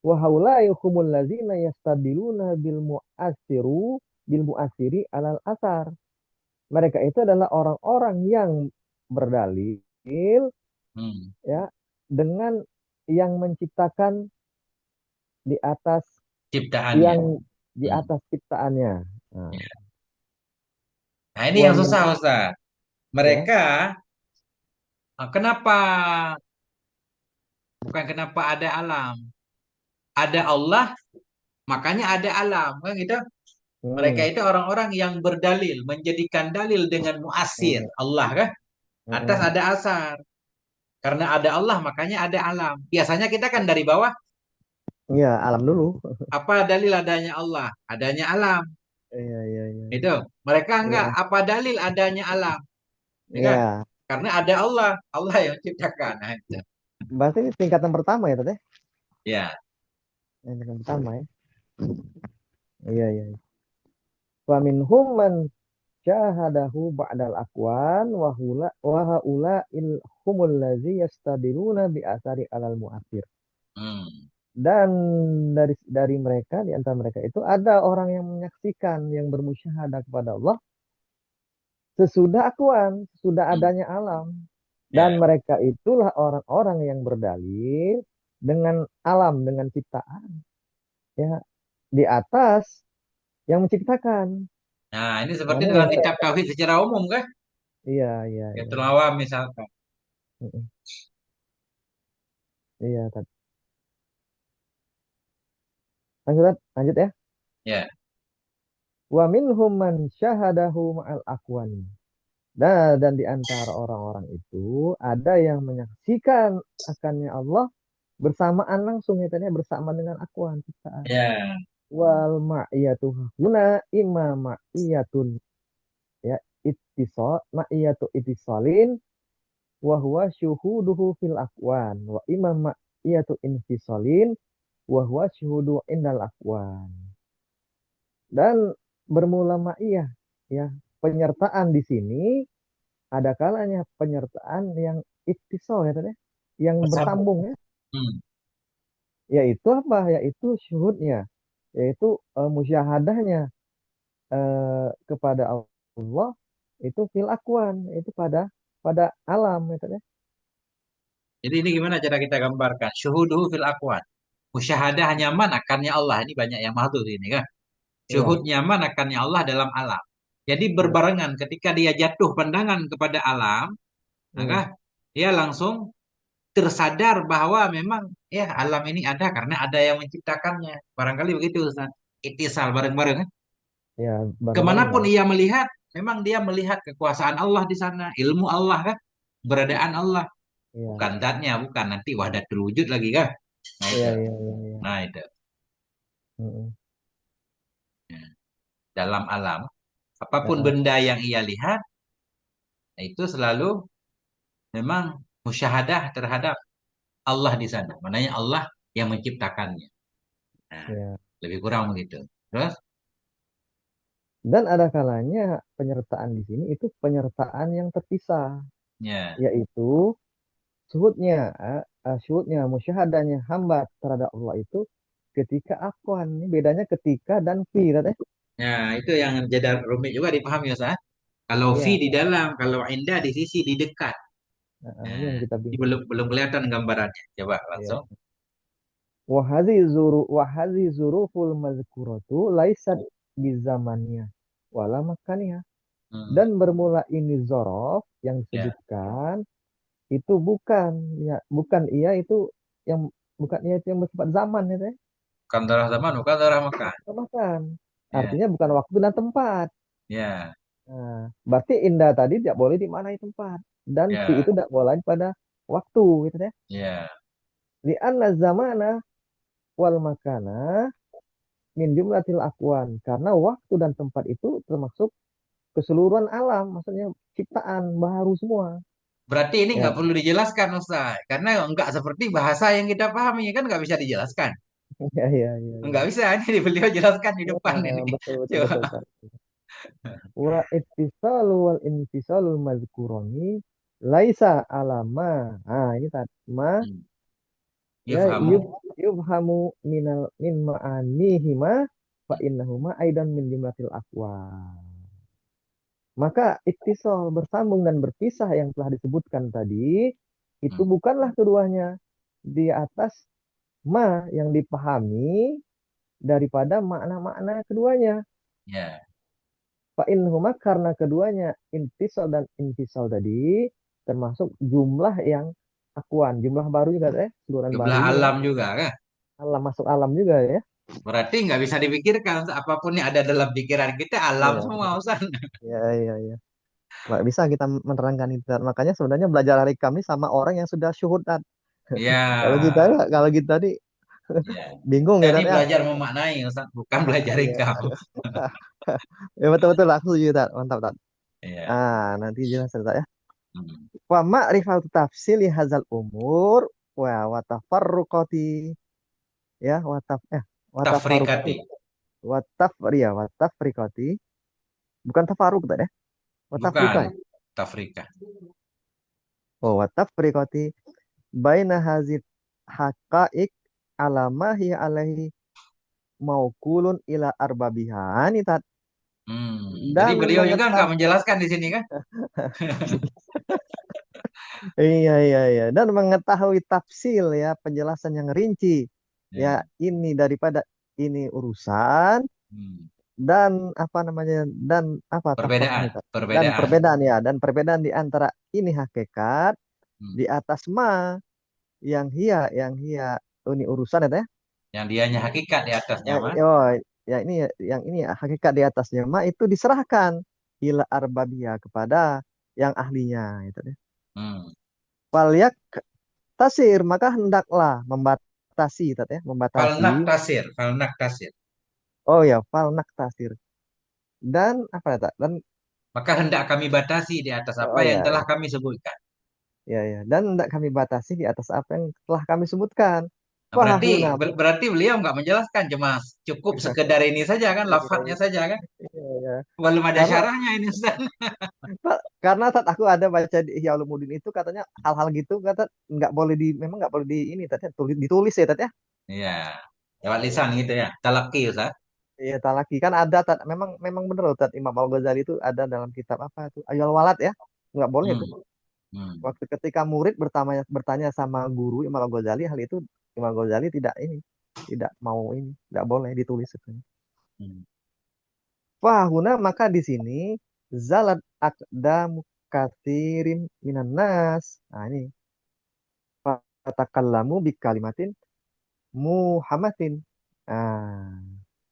Wa haulai humul ladzina yastadiluna bil muasiri alal asar. Mereka itu adalah orang-orang yang berdalil Hmm. ya dengan yang menciptakan di atas Ciptaannya. yang di Hmm. atas ciptaannya. Nah, Ya. Nah, ini wa yang min susah, Ustaz. ya. Mereka, kenapa, bukan kenapa ada alam. Ada Allah, makanya ada alam. Kan gitu? Mereka Hmm, itu orang-orang yang berdalil, menjadikan dalil dengan muasir. hmm, Allah kan? Atas hmm. ada asar. Karena ada Allah, makanya ada alam. Biasanya kita kan dari bawah, Ya, alam dulu. apa dalil adanya Allah? Adanya alam. Iya, iya, iya. Itu. Mereka enggak, Iya, apa dalil adanya alam? Ya kan? iya. Karena ada Allah. Allah yang menciptakan. Nah, itu. Berarti ini tingkatan pertama ya, Tete? Ya. Tingkatan pertama ya. Iya, iya. Wa minhum man syahadahu ba'dal akwan wa haula il humul ladzi yastadiluna bi asari alal mu'athir. Hmm. Dan dari mereka di antara mereka itu ada orang yang menyaksikan yang bermusyahadah kepada Allah sesudah akuan, sesudah Hmm. adanya alam. Dan Ya. mereka itulah orang-orang yang berdalil dengan alam, dengan ciptaan. Ya, di atas yang menciptakan. Nah, ini seperti Namun dalam yang kitab tauhid secara umum kan? iya iya Ya, iya awam misalkan. Mm-mm. Iya lanjut lanjut ya. Ya, Wa minhum man syahadahu ma'al akwani. Dan di antara orang-orang itu ada yang menyaksikan akannya Allah bersamaan langsung ya tadi bersama dengan akuan ciptaan. ya. Wal ma'iyatu huna imma ma'iyatun ya ma'iyatu ittisalin wa huwa syuhuduhu fil akwan wa imma ma'iyatu infisalin wa huwa syuhudu indal akwan. Dan bermula ma'iyah ya penyertaan di sini ada kalanya penyertaan yang ittisal ya tadi yang Bersambung. bersambung ya Hmm. yaitu apa yaitu syuhudnya yaitu musyahadahnya kepada Allah itu fil akwan itu pada alam ya tadi. Jadi ini gimana cara kita gambarkan? Syuhuduhu fil aqwan. Musyahadah nyaman akannya Allah. Ini banyak yang mahal tuh ini kan. Syuhud Iya nyaman akannya Allah dalam alam. Jadi iya berbarengan ketika dia jatuh pandangan kepada alam, maka iya dia langsung tersadar bahwa memang ya alam ini ada karena ada yang menciptakannya. Barangkali begitu Ustaz. Itisal bareng-bareng kan. iya bareng-bareng Kemanapun ya ia melihat, memang dia melihat kekuasaan Allah di sana, ilmu Allah kan, keberadaan Allah. iya Bukan zatnya, bukan nanti wahdatul wujud lagi kan. Nah iya itu. iya iya iya Nah itu. Mm-mm. Ya. Dalam alam, apapun Heeh, benda yang ia lihat, itu selalu memang musyahadah terhadap Allah di sana. Maknanya Allah yang menciptakannya. Nah, iya. lebih kurang begitu. Terus, Dan ada kalanya penyertaan di sini itu penyertaan yang terpisah ya, yaitu syuhudnya musyahadahnya hamba terhadap Allah itu ketika akuan. Ini bedanya ketika dan fi tadi. ya itu yang jadi rumit juga dipahami Ustaz. Kalau fi Iya, di dalam, kalau indah di sisi di dekat. ini Nah, yang kita ini bingung. belum belum kelihatan gambarannya. Coba Iya. langsung. Wahazi zuruful mazkuratu laisat bizamannya wala makaniha. Hmm, Dan bermula ini zorof yang ya, disebutkan itu bukan ia itu yang bukan ia itu yang bersifat zaman ya teh. bukan darah zaman, bukan darah Mekah. Bukan. Ya, Artinya bukan waktu dan tempat. ya, Nah, berarti indah tadi tidak boleh dimaknai tempat dan fi ya, itu tidak boleh pada waktu gitu ya. ya. Di anna zamana wal makana min jumlatil akwan karena waktu dan tempat itu termasuk keseluruhan alam maksudnya ciptaan baru semua Berarti ini ya nggak perlu dijelaskan Ustaz. Karena nggak seperti bahasa yang kita pahami. Kan nggak bisa dijelaskan. ya ya ya, Nggak ya. bisa. Ini beliau jelaskan di depan ini. Betul betul betul Coba. Tat. Wa ittisalu wal infisalul mazkuroni laisa alama ini Tat. Ma Hmm. ya Yufhamu. yubhamu min ma'anihima fa innahuma aidan min jumlatil aqwa. Maka ittisal bersambung dan berpisah yang telah disebutkan tadi itu Hmm. bukanlah keduanya di atas ma yang dipahami daripada makna-makna keduanya. Ya. Fa innahuma karena keduanya intisal dan infisal tadi termasuk jumlah yang akuan, jumlah baru juga seluruhan baru Jumlah juga alam juga kan. alam masuk alam juga ya. Berarti nggak bisa dipikirkan. Apapun yang ada dalam pikiran kita alam Iya, semua Ustaz. iya, iya, iya. Nggak bisa kita menerangkan itu. Makanya sebenarnya belajar hari kami sama orang yang sudah syuhud. Tat. Ya. Kalau kita nih Ya. bingung Kita ya ini Tat, ya. belajar memaknai Ustaz. Bukan belajar Iya. ikam. Ya betul-betul aku setuju Tat. Mantap Tat. Ya. Nanti jelas Tat ya. Hmm. Wa ma'rifatu tafsili hazal umur wa tafarruqati ya wa tafarruqati Tafrikati. wa tafriqati bukan tafarruq tadi ya. Wa Bukan. tafriqa ya. Tafrika. Oh, wa tafriqati baina hazid haqa'iq ala ma hiya alaihi maukulun ila arbabiha. Ini Tat. Hmm. Jadi Dan beliau juga nggak mengetahui menjelaskan di sini kan? iya iya iya dan mengetahui tafsil ya penjelasan yang rinci ya Ya. ini daripada ini urusan Hmm. dan apa namanya dan apa Perbedaan, tafadhol, dan perbedaan. perbedaan ya dan perbedaan di antara ini hakikat Hmm. di atas ma yang hia ini urusan ya teh. Yang dianya hakikat di atasnya mah. Oh, ya ini yang ini ya, hakikat di atasnya ma itu diserahkan ila arbabia kepada yang ahlinya itu deh. Hmm. Waliyak tasir maka hendaklah membatasi tadi ya, membatasi. Falnak tasir, falnak tasir. Oh ya, falnak tasir. Dan apa ya, Tak? Dan Maka hendak kami batasi di atas apa oh yang ya, telah ya, kami sebutkan. ya, ya. Dan hendak kami batasi di atas apa yang telah kami sebutkan. Nah, berarti Fahuna. berarti beliau nggak menjelaskan, cuma cukup sekedar ini saja kan, Iya, lafadznya saja kan. iya, iya. Belum ada Karena syarahnya ini Ustaz. karena saat aku ada baca di Ihya Ulumuddin itu katanya hal-hal gitu kata nggak boleh di memang nggak boleh di ini tadi ditulis ya tadi ya. Iya, lewat lisan gitu ya. Talaki Ustaz. Iya, talaki kan ada memang memang bener loh Tat, Imam Al Ghazali itu ada dalam kitab apa itu Ayyul Walad ya. Nggak boleh itu. Hmm. Hmm. Waktu ketika murid bertanya bertanya sama guru Imam Al Ghazali hal itu Imam Al Ghazali tidak ini tidak mau ini nggak boleh ditulis itu. Hmm. Fahuna maka di sini zalat akdamu katsirin minan nas. Nah ini fatakallamu bi kalimatin Muhammadin. Nah,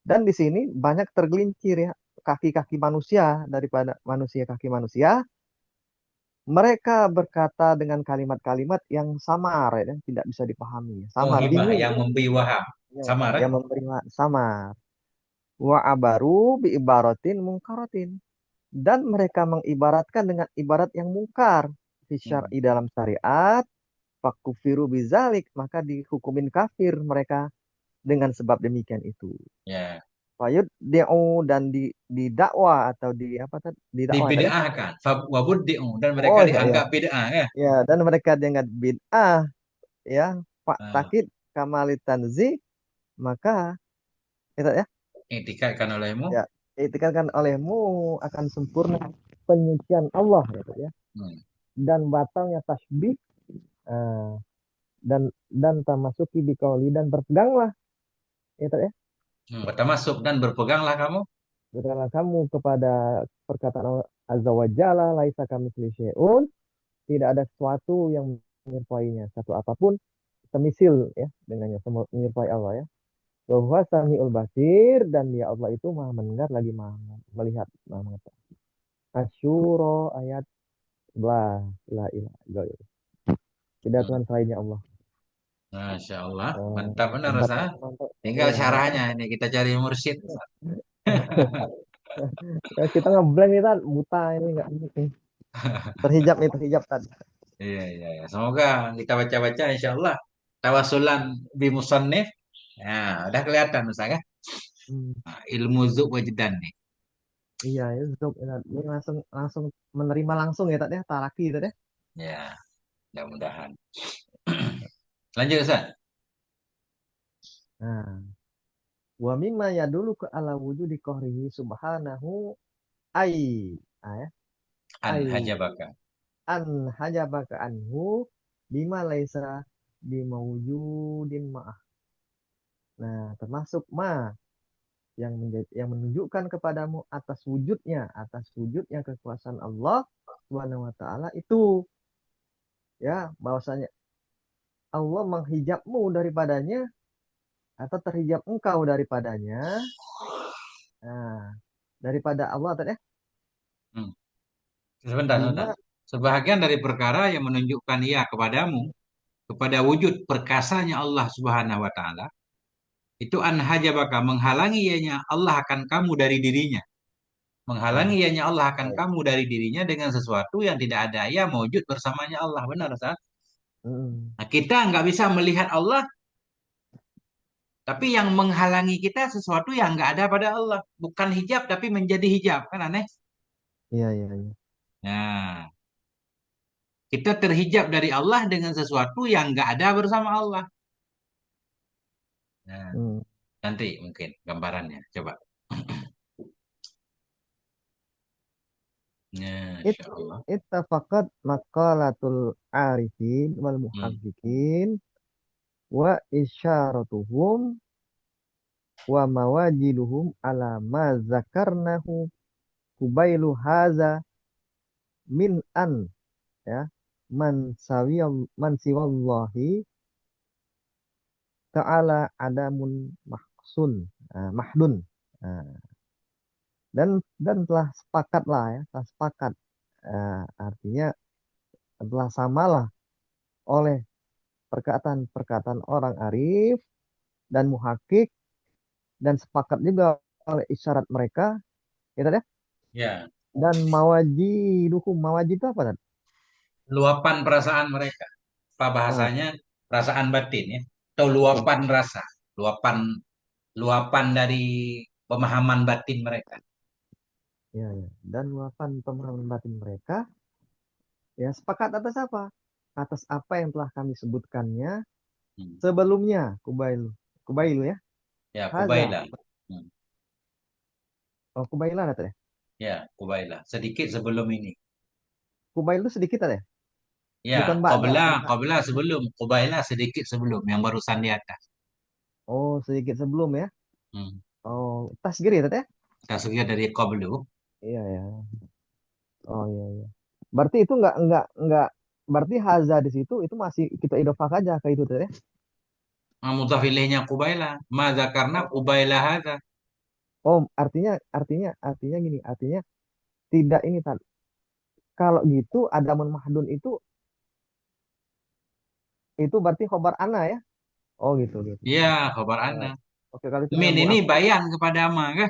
dan di sini banyak tergelincir ya kaki-kaki manusia daripada manusia kaki manusia. Mereka berkata dengan kalimat-kalimat yang samar ya, tidak bisa dipahami. Oh, Samar, hibah bingung. yang memberi waham. Ya, Samar ya? yang memberi samar. Wa abaru bi ibaratin mungkaratin. Dan mereka mengibaratkan dengan ibarat yang mungkar. Fi Hmm. syar'i dalam syariat. Fakufiru bizalik. Maka dihukumin kafir mereka dengan sebab demikian itu. Ya. Fayud di'u dan di dakwah atau di apa tadi? Di dakwah tadi. Dibid'ahkan. Wabuddi'u. Dan mereka Oh ya, ya. dianggap bid'ah ya. Ya, dan mereka dengan bid'ah ya, Pak Nah, Takid Kamalitanzi maka itu ya, etikatkan olehmu. ya kan olehmu akan sempurna penyucian Allah gitu ya. Hmm. Dan batalnya tasbih eh, dan tamasuki biqauli dan berpeganglah itu ya. Hmm. Bertermasuk dan berpeganglah kamu. Berpegangan kamu kepada perkataan Allah Azza wa Jalla laisa kamitslihi syai'un, tidak ada sesuatu yang menyerupainya, satu apapun semisil ya dengannya menyerupai Allah ya. Bahwa Samiul Basir dan dia Allah itu maha mendengar lagi maha melihat maha mengetahui. Asyura ayat 11 la ilaha illallah. Tidak Hmm. Tuhan selainnya Allah. Masya Allah. Eh, Mantap benar mantap, Ustaz. mantap. Tinggal Iya, mantap. syarahnya ini kita cari mursyid Ustaz. Ya, kita ngeblank kita buta ini nggak ini. Terhijab nih, terhijab tadi. Iya, iya, iya. Semoga kita baca-baca insya Allah. Tawasulan bimusannif. Nah, udah kelihatan Ustaz kan? Hmm, Nah, ilmu zuk wajdan nih. iya, ya, Zob. Ini langsung langsung menerima langsung ya tadi ya, talaki tadi ya. Ya, mudah-mudahan. Lanjut Ustaz. Nah, wa mimma yadulu ke ala wujudi qahrihi subhanahu ai. Ah, ya. An Ai hajabaka. an hajabaka anhu bima laisa bimawujudin ma'ah. Nah, termasuk ma yang menjadi yang menunjukkan kepadamu atas wujudnya kekuasaan Allah Subhanahu wa taala itu ya bahwasanya Allah menghijabmu daripadanya atau terhijab engkau daripadanya. Nah, daripada Allah tadi ya. Hmm. Sebentar, sebentar. Bima Sebahagian dari perkara yang menunjukkan ia kepadamu, kepada wujud perkasanya Allah Subhanahu wa taala, itu an hajabaka menghalangi ianya Allah akan kamu dari dirinya. Menghalangi nah, ianya Allah akan baik. kamu dari dirinya dengan sesuatu yang tidak ada ia mewujud bersamanya Allah. Benar, Ustaz? Mm, Nah, kita nggak bisa melihat Allah, tapi yang menghalangi kita sesuatu yang nggak ada pada Allah. Bukan hijab, tapi menjadi hijab. Kan aneh? iya iya iya. Nah, kita terhijab dari Allah dengan sesuatu yang nggak ada bersama Allah. Nah, Mm. nanti mungkin gambarannya. Coba. Ya, It Insya Allah. ittafaqat maqalatul arifin wal Hmm. muhaqqiqin wa isyaratuhum wa mawajiduhum ala ma zakarnahu kubailu haza min an, ya, man siwallahi ta'ala adamun mahsun, mahdun. Nah, dan telah sepakat lah, ya, telah sepakat. Artinya telah samalah oleh perkataan-perkataan orang arif dan muhakik, dan sepakat juga oleh isyarat mereka, ya tadi ya. Ya, Dan mawajiduhum, mawajid itu apa tadi? luapan perasaan mereka. Apa Ah, bahasanya? Perasaan batin ya. Atau oh, luapan rasa, luapan luapan dari pemahaman batin mereka. ya, ya. Dan luapan pemahaman batin mereka, ya, sepakat atas apa? Atas apa yang telah kami sebutkannya Hmm. sebelumnya, kubailu. Kubailu, ya. Ya, Haza. Kubailah. Hmm. Oh, kubailah ada tadi. Ya, Kubailah. Sedikit sebelum ini. Kubail itu sedikit ada ya? Ya, Bukan ba'da, Qabla, bukan Qabla sebelum, Kubailah sedikit sebelum, yang barusan di atas. Oh, sedikit sebelum, ya. Hmm. Oh, tasgir ya tadi ya? Tasghir dari Qablu. Iya, ya. Oh, iya, iya. Berarti itu enggak, berarti haza di situ itu masih kita idofah aja ke itu tadi ya? Mudhaf ilaihnya Kubailah. Mada karena Oh. Kubailah hadza. Oh, artinya gini, artinya tidak ini Tan. Kalau gitu adamun mahdun itu berarti khobar ana, ya. Oh, gitu gitu. Ya, khabar Eh, ana. oke, kalau itu Min ilmu ini aku. bayan kepada ma, kan?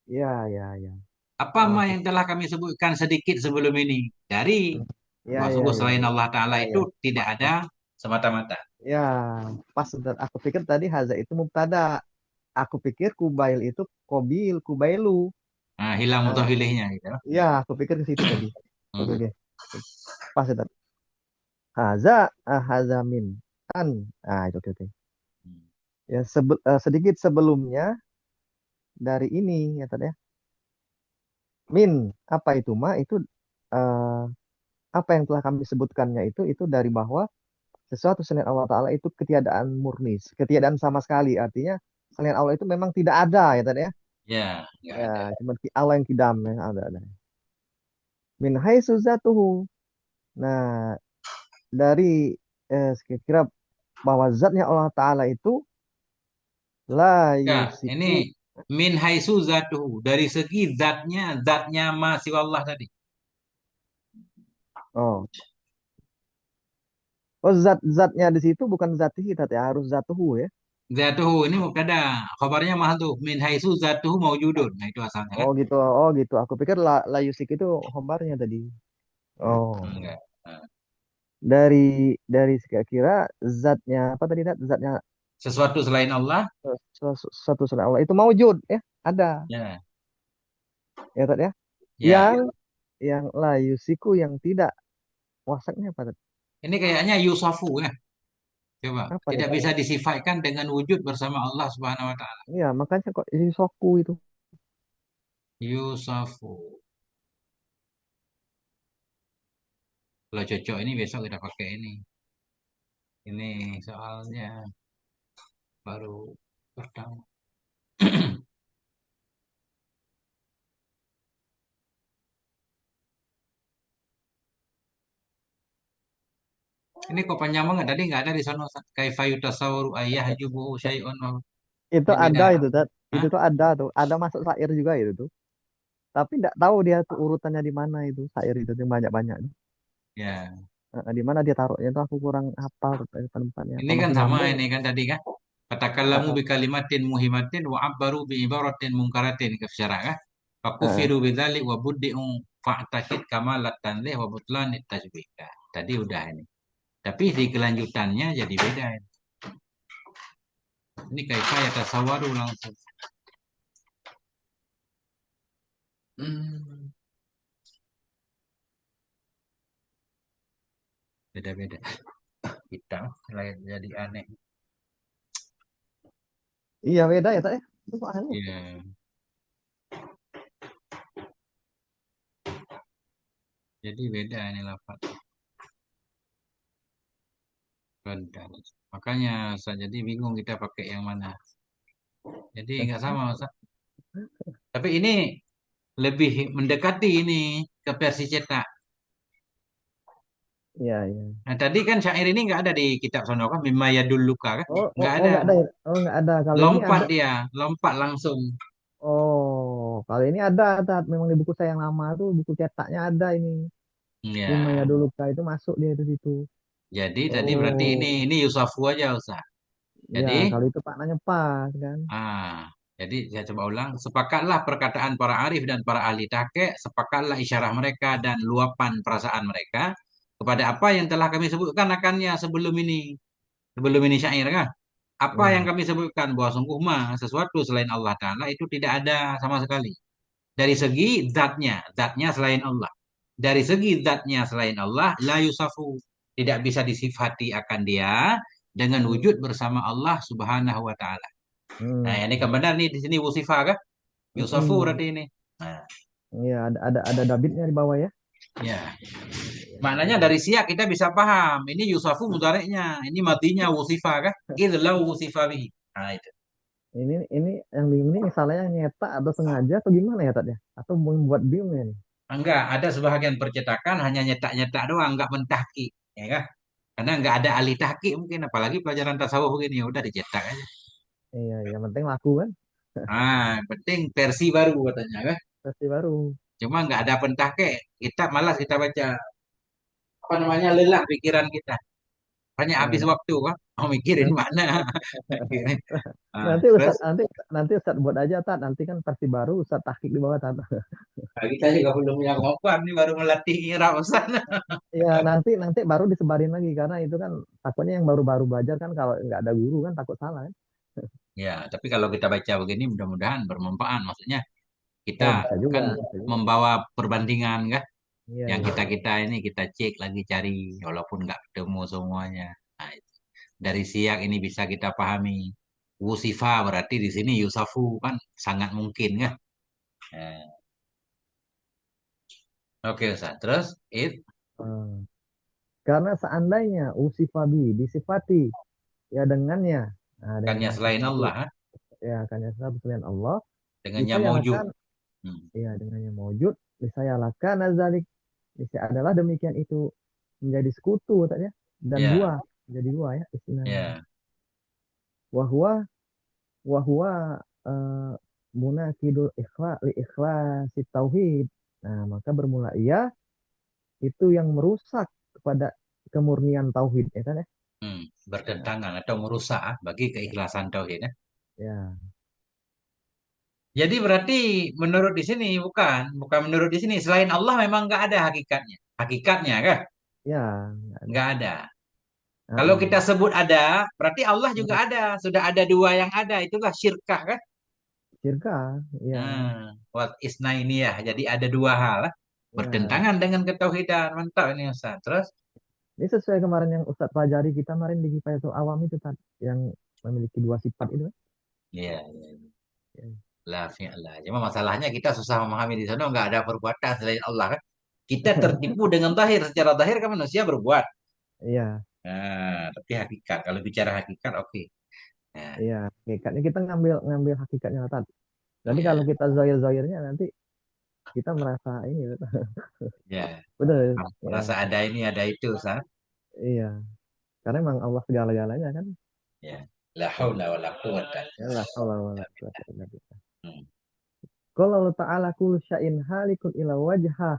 Ya, ya, ya. Apa ma Oke. yang telah kami sebutkan sedikit sebelum ini? Dari Ya, ya, sungguh ya, selain ya. Allah Ta'ala Ya, itu ya. tidak Pas, ada pas. semata-mata. Ya, pas. Dan aku pikir tadi haza itu mubtada. Aku pikir kubail itu kobil, kubailu. Nah, hilang Nah, mudhaf ilaihnya gitu. ya, aku pikir ke situ tadi. Oke, Hmm. oke. Pas itu. Haza, haza min an. Nah, itu oke, oke. Ya, sedikit sebelumnya dari ini, ya tadi ya. Min, apa itu ma? Itu eh, apa yang telah kami sebutkannya itu dari bahwa sesuatu selain Allah Ta'ala itu ketiadaan murni, ketiadaan sama sekali. Artinya selain Allah itu memang tidak ada, ya tadi ya. Ya, nggak Ya, ada. cuma Allah yang kidam yang ada. Min haitsu zatuhu. Nah, dari kira-kira bahwa zatnya Allah Ta'ala itu la Ya, ini yusiku. min haitsu zatuhu. Dari segi zatnya, zatnya ma siwallah tadi. Oh, oh, zatnya di situ bukan zatihi tadi, harus zatuhu, ya. Zatuhu ini mubtada. Kabarnya mahal min haitsu zatuhu maujudun. Nah, itu asalnya kan? Oh gitu, oh gitu. Aku pikir la yusik itu khobarnya tadi. Oh, Enggak. Nah, dari kira-kira zatnya apa tadi, zatnya sesuatu selain Allah, satu selain Allah itu maujud, ya, ada, ya, ya tadi ya. ya. Yang la yusiku, yang tidak, wasaknya apa tadi? Ini kayaknya yusafu ya. Coba, Apa nih tidak tadi? bisa disifatkan dengan wujud bersama Allah Subhanahu wa taala. Iya, makanya kok ini soku itu. Yusafu. Kalau cocok ini besok kita pakai ini. Ini soalnya baru pertama. Ini kok panjang banget. Tadi nggak ada di sana. Kaifa yutasawwaru ayah jubu syai'un. Itu Ini beda. ada itu, itu Hah? tuh ada masuk syair juga itu tuh. Tapi nggak tahu dia tuh urutannya di mana itu syair itu yang banyak-banyak. Ya. Di mana dia taruhnya tuh aku kurang hafal tuh tempatnya. Ini Apa kan masih sama nyambung? ini kan tadi kan. Katakallamu Heeh, bi kalimatin muhimatin wa abbaru bi ibaratin munkaratin ke syara kan. heeh. Fakufiru bidzalik wa buddi'u fa'takid kamalat tanzih wa butlanit tasbih. Nah, tadi udah ini. Tapi di kelanjutannya jadi beda. Ini kaifa ya tasawaru langsung. Hmm, beda-beda. Kita lain jadi aneh. Iya beda ya tak ya? Itu kok aneh. Ya, jadi beda ini lafaz. Beda. Makanya saya jadi bingung kita pakai yang mana. Jadi nggak sama Ustaz. Tapi ini lebih mendekati ini ke versi cetak. Iya, iya. Nah, tadi kan syair ini nggak ada di kitab sono kan, mimma yadulluka kan? Oh, oh, Nggak oh, ada. nggak ada ya? Oh, nggak ada. Kalau ini Lompat ada. dia, lompat langsung. Oh, kalau ini ada, Tat. Memang di buku saya yang lama tuh, buku cetaknya ada ini. Lima ya Ya, dulu itu masuk dia di situ. jadi tadi berarti Oh, ini Yusafu aja Ustaz. ya, Jadi, kalau itu maknanya pas kan? jadi saya coba ulang. Sepakatlah perkataan para arif dan para ahli tahqiq, sepakatlah isyarah mereka dan luapan perasaan mereka kepada apa yang telah kami sebutkan akannya sebelum ini syair kan? Apa yang Ya. kami sebutkan bahwa sungguh mah sesuatu selain Allah Ta'ala itu tidak ada sama sekali. Dari segi zatnya selain Allah. Dari segi zatnya selain Allah, la yusafu. Tidak bisa disifati akan dia dengan Hmm. wujud bersama Allah Subhanahu wa Ta'ala. Nah, ini Hmm. kan benar nih di sini wusifa kah? Yusafu Hmm. berarti ini. Nah, Iya, ada dabitnya di bawah ya. ya. Iya, ada Maknanya dari dabit. siak kita bisa paham. Ini yusafu mudareknya. Ini matinya wusifa kah? Idlau wusifa bihi. Nah, itu. Ini yang bingung ini misalnya nyetak atau sengaja atau gimana ya Tat ya? Atau membuat bingung ya nih? Enggak, ada sebahagian percetakan hanya nyetak-nyetak doang, enggak mentahki. Ya kan? Karena enggak ada ahli tahqiq mungkin, apalagi pelajaran tasawuf begini, ya udah dicetak aja. Iya, yang penting laku kan? Yang penting versi baru katanya kan. Versi baru. Cuma enggak ada pentahqiq, kita malas kita baca. Apa namanya lelah pikiran kita. Hanya habis Nah, waktu kan. Mau mikirin nanti mana. Mikirin. nanti Terus Ustad nanti Ustad buat aja Tat. Nanti kan versi baru Ustad tahkik di bawah Tat. kita juga belum yang ngopan nih baru melatih irama sana. Iya, nanti baru disebarin lagi karena itu kan takutnya yang baru-baru belajar kan kalau nggak ada guru kan takut salah kan. Ya, tapi kalau kita baca begini mudah-mudahan bermanfaat. Maksudnya kita Oh, bisa juga, kan bisa juga. membawa perbandingan kan. Iya, Yang iya. kita-kita ini kita cek lagi cari walaupun nggak ketemu semuanya. Nah, itu. Dari siak ini bisa kita pahami. Wusifa berarti di sini Yusafu kan sangat mungkin kan. Eh, Oke Ustaz. Terus Hmm. Karena seandainya usifabi disifati ya dengannya, nah kannya dengan selain sesuatu Allah, ha? ya karena sesuatu selain Allah, Dengannya maujud. disayalakan Hmm. ya dengannya mewujud, disayalakan nazalik, adalah demikian itu menjadi sekutu katanya dan Ya, dua menjadi dua ya istilahnya. ya, Wahwa wahwa eh, munakidul ikhlasi tauhid. Nah, maka bermula ia itu yang merusak kepada kemurnian tauhid ya kan ya. hmm. Nah, Bertentangan atau merusak bagi keikhlasan tauhid. Ya. ya, Jadi berarti menurut di sini bukan menurut di sini. Selain Allah memang nggak ada hakikatnya. Hakikatnya kan ya, nggak ada. nggak ada. Kalau Heeh. kita sebut ada, berarti Allah juga Hmm, ada. Sudah ada dua yang ada. Itulah syirkah kan? Circa, ya, Wat isna ini ya. Jadi ada dua hal lah. ya. Bertentangan dengan ketauhidan. Mantap ini Ustaz. Terus? Ini sesuai kemarin yang Ustadz pelajari kita kemarin di Kifayatul Awam itu Tad, yang memiliki dua sifat itu kan. Iya, iya. Ya. La fi'la. Cuma masalahnya kita susah memahami di sana. Nggak ada perbuatan selain Allah kan? Kita tertipu dengan zahir. Secara zahir kan manusia berbuat. Iya, Tapi hakikat. Kalau bicara hakikat, oke. Nah, iya. Hakikatnya kita ngambil ngambil hakikatnya Tad. Nanti kalau ya, kita zahir-zahirnya nanti kita merasa ini, ya. bener, Merasa ya, ada ini, ada itu, Ustaz. iya. Karena emang Allah segala-galanya kan. Ya. La haula wa la quwata. Ya la haula wala quwata illa billah. Hmm. Qala Allah Ta'ala kullu syai'in halikun ila wajhah.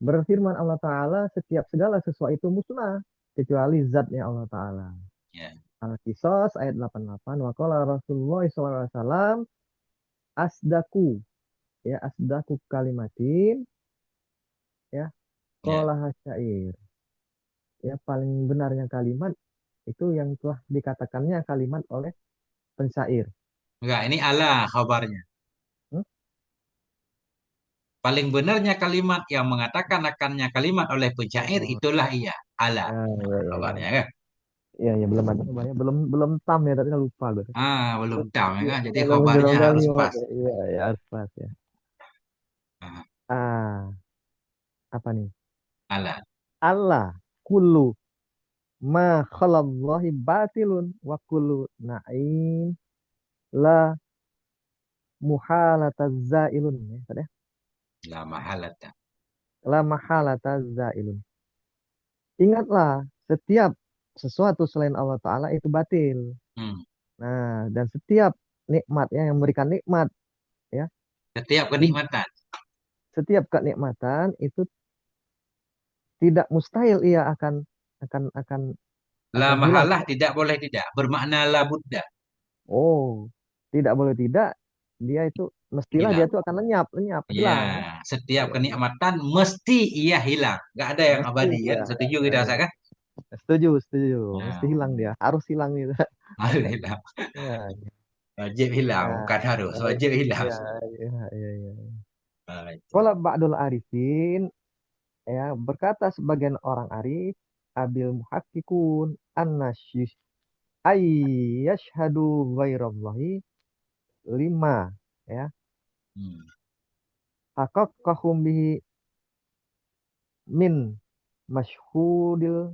Berfirman Allah Ta'ala setiap segala sesuatu itu musnah kecuali zatnya Allah Ta'ala. Ya, Al-Qisas ayat 88 wa qala Rasulullah SAW asdaku ya asdaku kalimatin ya ya. qala syair ya paling benarnya kalimat itu yang telah dikatakannya kalimat oleh pensair. Enggak, ini Allah khabarnya. Hmm? Paling benarnya kalimat yang mengatakan akannya kalimat oleh penyair Oh, itulah ia. Allah ya, ya, ya, ya. khabarnya kan. Ya, ya belum ada namanya, belum tam ya, tadi lupa gue. Belum tahu ya kan. Jadi Belum khabarnya harus kalimat pas. ya, iya, ya, harus pas ya. Ah, Ah, apa nih? Allah. Allah kullu ma khalallahi batilun wa kullu na'im La muhalata zailun. Ya, Ustaz ya. La mahalata. La mahalata zailun. Ingatlah, setiap sesuatu selain Allah Ta'ala itu batil. Hmm. Nah, dan setiap nikmatnya yang memberikan nikmat, ya, Setiap tid- kenikmatan. setiap kenikmatan itu tidak mustahil ia akan La akan hilang. mahalah tidak boleh tidak. Bermakna la buddha. Oh, tidak boleh tidak, dia itu mestilah dia Hilang. itu akan lenyap, lenyap, Ya, hilang, ya. setiap Iya, iya. kenikmatan mesti ia hilang. Nggak ada yang Mesti, abadi kan? ya, ya, Setuju ya, kita ya. rasakan? Setuju, setuju. Mesti Nah, hilang dia, harus hilang gitu. harus hilang. Ya, Wajib hilang, ya, bukan harus. harus, Wajib hilang. ya, ya, ya, ya. Nah, itu. Kalau Ba'dul Arifin, ya, berkata sebagian orang arif, abil muhakkikun annasyis ayyashhadu ghairallahi lima, ya, Hmm. haqqaqahum bihi min masyhudil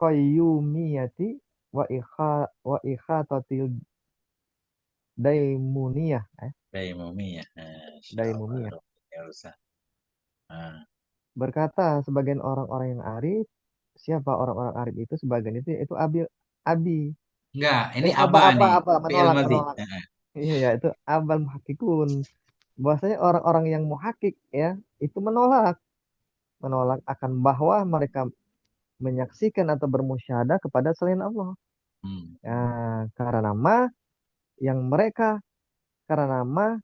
qayyumiyati wa ikhatatil daimuniyah, Dari mumi ya. Insya Allah. daimumiyah. Ya usah. Nah. Berkata sebagian orang-orang yang arif, siapa orang-orang arif itu, sebagian itu abi, abi, Enggak, ini apa aba apa nih. apa Fi'il menolak, madhi. menolak. Iya ya, itu abal muhakkikun. Bahwasanya orang-orang yang muhakkik, ya, itu menolak, menolak akan bahwa mereka menyaksikan atau bermusyahadah kepada selain Allah. Hmm. Ya, karena nama yang mereka, karena nama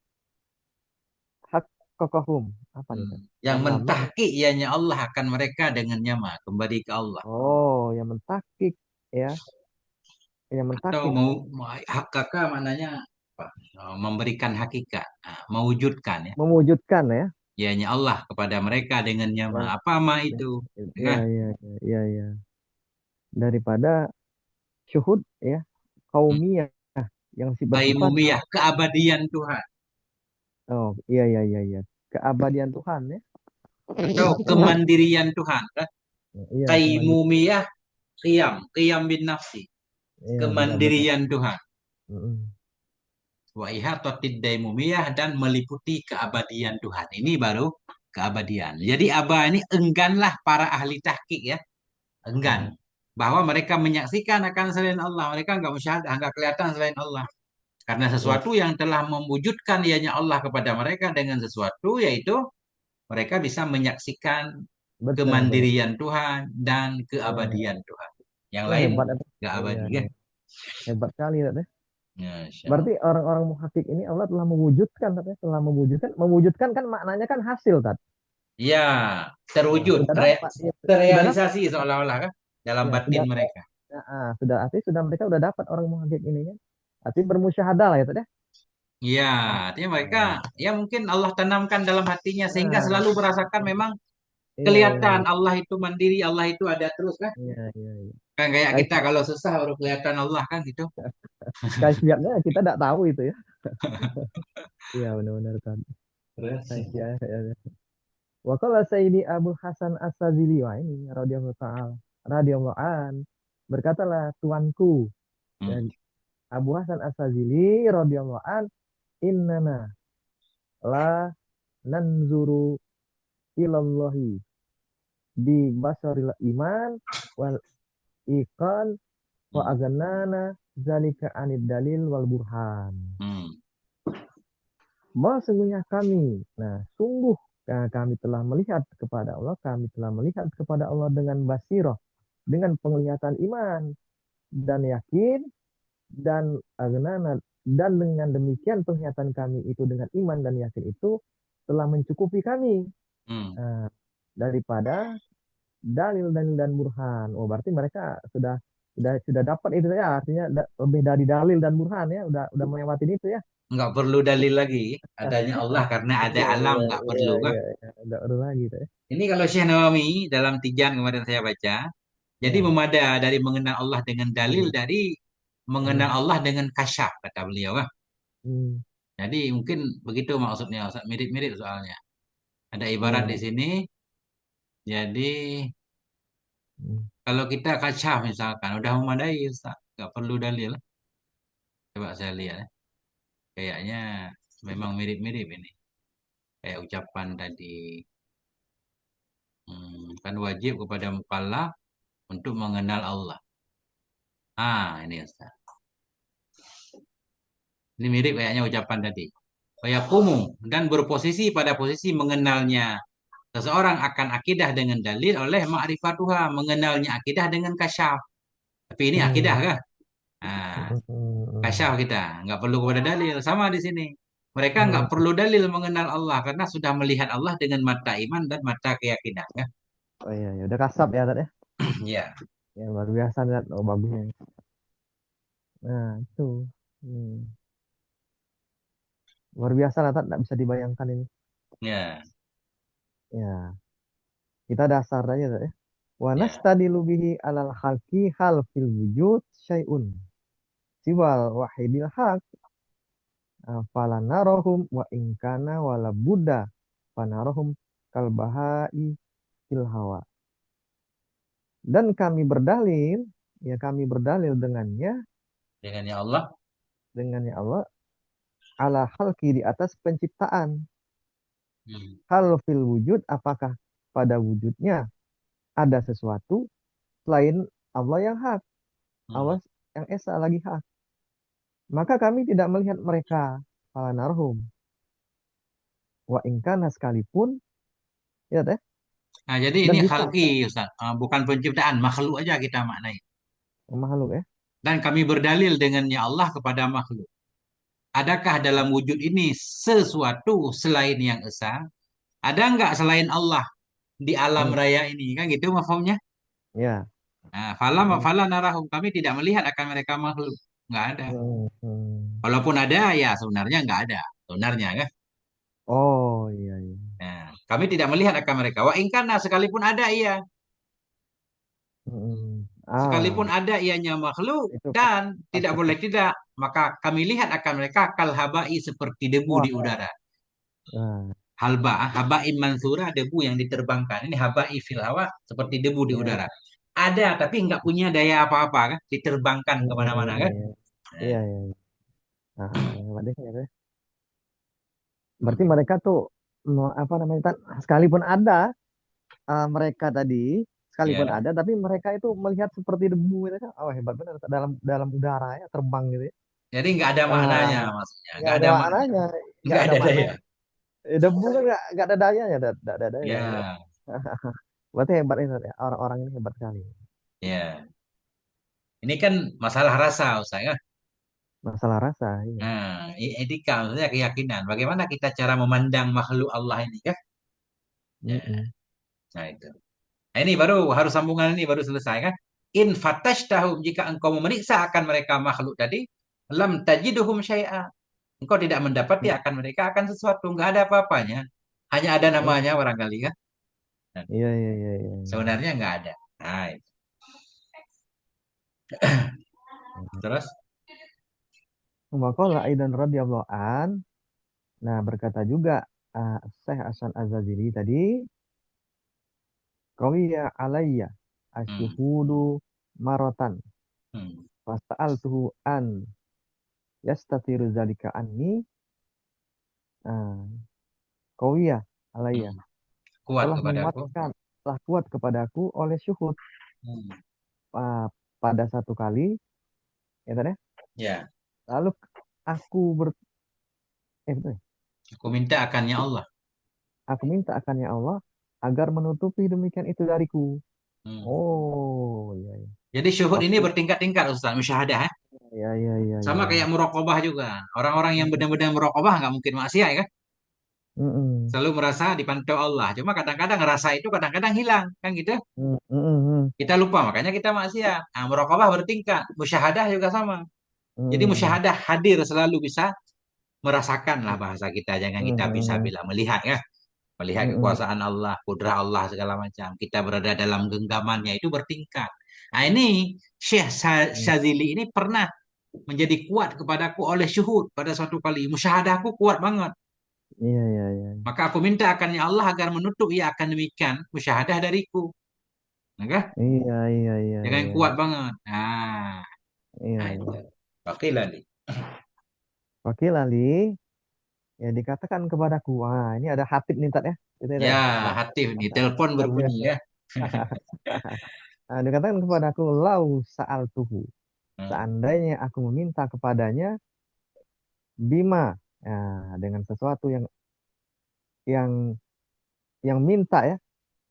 hak kokohum, apa nih, Hmm. Ustaz? Yang Karena nama yang, mentahki ianya Allah akan mereka dengan nyama. Kembali ke Allah. oh, yang mentakik, ya, yang Atau mentakik, hak kakak maknanya apa? Memberikan hakikat. Nah, mewujudkan ya. mewujudkan, ya, Ianya Allah kepada mereka dengan nyama. yang, Apa ma itu? ya, Nah, ya, ya, ya, daripada syuhud, ya, hmm. kaumiyah yang bersifat, Daimumiyah, keabadian Tuhan. oh, iya, iya, iya, iya, keabadian Tuhan, ya. Atau kemandirian Tuhan. Kan? Iya, kemandirian. Kaimumiyah, qiyam bin nafsi. Iya, benar-benar. Kemandirian Tuhan. Mm-mm. Wa ihatotid daimumiyah dan meliputi keabadian Tuhan. Ini baru keabadian. Jadi Aba ini engganlah para ahli tahqiq ya. Enggan. Oh, Bahwa mereka menyaksikan akan selain Allah. Mereka enggak musyahadah, enggak kelihatan selain Allah. Karena iya, sesuatu yang telah mewujudkan ianya Allah kepada mereka dengan sesuatu, yaitu mereka bisa menyaksikan benar, benar. kemandirian Tuhan dan Iya. keabadian Tuhan. Yang Oh, lain hebat itu. nggak Iya, abadi kan? iya. Hebat kali ya. Ya, Insya Allah. Berarti orang-orang muhakik ini Allah telah mewujudkan, katanya telah mewujudkan. Mewujudkan kan maknanya kan hasil, tat. Ya, Ya, terwujud, sudah dapat, ya, sudah dapat. terrealisasi seolah-olah kan dalam Ya, batin sudah. mereka. Ya, sudah artinya sudah mereka sudah dapat orang muhakik ini kan. Artinya bermusyahadah lah ya, tat, ya. Ya, Ah, artinya mereka ah. ya mungkin Allah tanamkan dalam hatinya sehingga Nah, selalu merasakan memang iya, iya, kelihatan iya, Allah itu mandiri, Allah itu ada terus kan? iya, iya, iya. Kan kayak kita Kaifiat, kalau susah baru kelihatan Allah kan gitu. kaifiatnya kita tidak tahu itu ya. Iya, benar-benar kan. Terus, Kaifiat. Ya, ya. Wa qala Sayyidi Abu Hasan As-Sazili, wah ini radhiyallahu ta'ala, radhiyallahu an, berkatalah tuanku, hmm, dan Abu Hasan As-Sazili radhiyallahu an, innana la nanzuru ilallahi bi basaril iman wal iqan wa hmm, aganana zalika anid dalil wal burhan. hmm, Bahwa sungguhnya kami, nah sungguh, kami telah melihat kepada Allah, kami telah melihat kepada Allah dengan basirah, dengan penglihatan iman dan yakin, dan agnana, dan dengan demikian penglihatan kami itu dengan iman dan yakin itu telah mencukupi kami, hmm. nah, daripada dalil dan burhan. Oh, berarti mereka sudah dapat itu ya, artinya lebih dari dalil dan burhan ya, udah melewati itu ya. Nggak perlu dalil lagi adanya Allah karena ada Iya, alam iya, nggak iya, perlu kan? iya, iya. Nggak perlu lagi itu ya. Ini kalau Syekh Nawawi dalam Tijan kemarin saya baca, jadi Ya. memada dari mengenal Allah dengan dalil Hmm, dari mengenal hmm, Allah dengan kasyaf kata beliau. Kan? hmm, Jadi mungkin begitu maksudnya, Ustaz. Mirip-mirip soalnya. Ada ibarat iya. di sini. Jadi Hmm. kalau kita kasyaf misalkan udah memadai Ustaz, nggak perlu dalil. Coba saya lihat ya. Kayaknya memang mirip-mirip ini. Kayak ucapan tadi. Kan wajib kepada mukallaf untuk mengenal Allah. Ini Ustaz. Ini mirip kayaknya ucapan tadi. Wayakumu dan berposisi pada posisi mengenalnya seseorang akan akidah dengan dalil oleh ma'rifatuha, mengenalnya akidah dengan kasyaf. Tapi ini akidah Hmm. kah? Nah, Hmm, hmm, kasyaf hmm. kita, nggak perlu kepada dalil. Sama di sini. Mereka nggak Hmm. perlu dalil mengenal Allah karena sudah melihat Allah dengan mata iman dan mata keyakinan. Ya, Oh iya, ya udah kasap ya Tat, ya. ya, Ya luar biasa Tat. Oh bagusnya. Nah itu. Hmm. Luar biasa lah Tat. Nggak bisa dibayangkan ini. ya, Ya kita dasar aja Tat, ya. Wa ya. nastadilu bihi alal khalqi hal fil wujud syai'un siwal wahidil haq falanarahum wa ingkana wala buddha fanarahum kalbahai fil hawa. Dan kami berdalil, ya kami berdalil Dengan ya Allah. dengannya Allah ala halki di atas penciptaan. Hmm, Hal fil wujud, apakah pada wujudnya ada sesuatu selain Allah yang hak, hmm. Allah yang esa lagi hak. Maka kami tidak melihat mereka para narhum wa ingkana sekalipun, ya teh, Nah, jadi ini dan bisa khalqi, Ustaz. Bukan penciptaan, makhluk aja kita maknai. makhluk ya. Dan kami berdalil dengannya Allah kepada makhluk. Adakah dalam wujud ini sesuatu selain yang esa? Ada nggak selain Allah di alam Hmm, raya ini? Kan gitu mafhumnya. ya. Nah, Hmm, fala narahum. Kami tidak melihat akan mereka makhluk. Nggak ada. hmm, hmm. Walaupun ada, ya sebenarnya nggak ada. Sebenarnya kan. Oh iya iya. Nah, kami tidak melihat akan mereka. Wa ingkana sekalipun ada iya. Hmm. Sekalipun Ah, ada ianya makhluk itu dan tidak pasti boleh tidak. Maka kami lihat akan mereka kal habai seperti debu wah. di udara. Nah, Halba, habain mansura, debu yang diterbangkan. Ini habai fil hawa, seperti debu di iya. udara. Ada, tapi nggak punya daya apa-apa kan. Diterbangkan Hmm, kemana-mana kan. iya Nah, iya iya. Nah, hebat deh, ya, deh. Berarti hmm. mereka tuh apa namanya Tat, sekalipun ada mereka tadi sekalipun Ya, ada tapi mereka itu melihat seperti debu gitu kan. Oh hebat benar Tat. Dalam dalam udara ya terbang gitu ya. jadi nggak ada maknanya Ah, maksudnya. nggak Nggak ada ada makna, maknanya, nggak nggak ada ada makna. daya. Debu kan nggak ada dayanya, nggak ada dayanya ya. Ya, Berarti hebat ini Tat, ya. Orang-orang ini hebat sekali. ya. Ini kan masalah rasa, Ustaz ya. Masalah rasa, iya. Nah, etika maksudnya keyakinan. Bagaimana kita cara memandang makhluk Allah ini kan? Ya, Mm-mm. nah itu. Nah, ini baru harus sambungan ini baru selesai kan? In fatashtahum jika engkau memeriksa akan mereka makhluk tadi, lam tajiduhum syai'a. Engkau tidak mendapati akan mereka akan sesuatu, enggak ada apa-apanya. Hanya ada Oh, namanya barangkali kan? Nah, iya iya iya iya. sebenarnya enggak ada. Nah, itu. Iya. Terus Waqala aidan radhiyallahu an. Nah, berkata juga Syekh Hasan Az-Zazili tadi, qawiya alayya hmm, asyhudu marotan hmm, fasa'altuhu an yastatiru zalika anni qawiya alayya, hmm. Kuat telah kepada aku. menguatkan, telah kuat kepadaku oleh syuhud Hmm. ah, pada satu kali ya tadi. Ya, Lalu aku ber betul ya? aku minta akannya Allah. Aku minta akannya Allah agar menutupi demikian itu dariku. Hmm. Oh iya iya. Jadi syuhud ini Waktu bertingkat-tingkat Ustaz, musyahadah ya. iya iya iya Sama iya. kayak muraqabah juga. Orang-orang yang Mm, benar-benar muraqabah nggak mungkin maksiat kan? mm, Selalu merasa dipantau Allah. Cuma kadang-kadang rasa itu kadang-kadang hilang kan gitu. mm, mm, mm, Kita lupa makanya kita maksiat. Nah, muraqabah bertingkat, musyahadah juga sama. Jadi mm, musyahadah hadir selalu bisa merasakan lah bahasa kita. Jangan mm, kita bisa mm, bilang melihat ya. Melihat mm, kekuasaan Allah, kudrah Allah segala macam. Kita berada dalam genggamannya itu bertingkat. Nah ini Syekh mm. Syazili ini pernah menjadi kuat kepadaku oleh syuhud pada suatu kali. Musyahadahku kuat banget. Iya iya iya. Maka aku minta akan ya Allah agar menutup ia akan demikian musyahadah dariku. Maka Iya iya iya jangan iya. kuat banget. Nah, Iya nah iya. itu. Oke lah nih. Oke lali, ya dikatakan kepadaku, wah ini ada hatib nih Tat ya, gitu ya, Tat, Ya, ya. Nah, hati nih, telepon Oke. berbunyi ya. Nah, dikatakan kepadaku, lau saal tuhu, Hmm, seandainya aku meminta kepadanya, bima, ya, dengan sesuatu yang yang minta ya,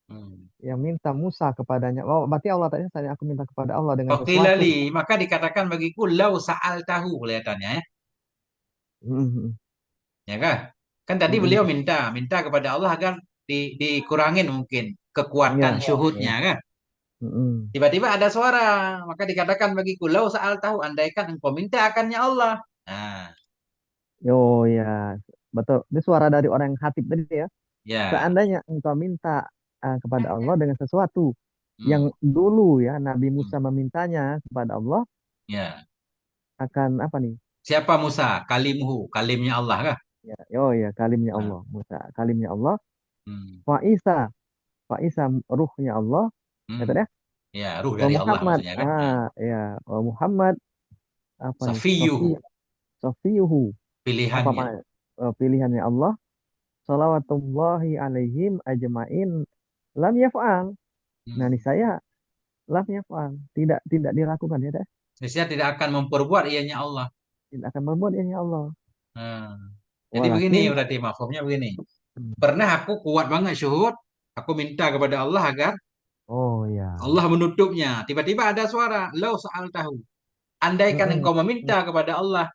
hmm. yang minta Musa kepadanya. Oh, berarti Allah tadi saya aku minta kepada Allah dengan Oke sesuatu. lali, maka dikatakan bagiku lau saal tahu kelihatannya ya. Mm, Ya kan? Kan tadi mm, beliau mm. minta kepada Allah agar dikurangin mungkin kekuatan Iya, syuhudnya iya. kan. Mm, Tiba-tiba ada suara, maka dikatakan bagiku, lau saal tahu, andaikan engkau minta akannya Allah. Nah, oh ya, betul. Ini suara dari orang yang hatib tadi ya. ya, Seandainya engkau minta kepada Allah dengan sesuatu yang hmm, dulu ya Nabi hmm, Musa memintanya kepada Allah ya. akan apa nih? Siapa Musa? Kalimuhu, kalimnya Allah kah? Ya, oh ya, kalimnya Nah, Allah, Musa, kalimnya Allah. hmm, Fa Isa, Fa Isa ruhnya Allah, hmm. kata ya. Ya, ruh Wa dari Allah Muhammad, maksudnya kan? Nah, ya, wa Muhammad apa nih? Safiyuhu, Sofiyuhu, apa pilihannya. maknanya? Pilihannya Allah. Salawatullahi alaihim ajmain. Lam yaf'al. Nah, ini Hmm. saya lam yaf'al. Tidak dilakukan ya, dah. Saya tidak akan memperbuat ianya Allah. Tidak akan membuat ya Allah. Hmm. Jadi begini Walakin, berarti maksudnya begini. Pernah aku kuat banget syuhud, aku minta kepada Allah agar oh ya. Allah menutupnya. Tiba-tiba ada suara, lau soal tahu. Andaikan Mm-mm. engkau meminta kepada Allah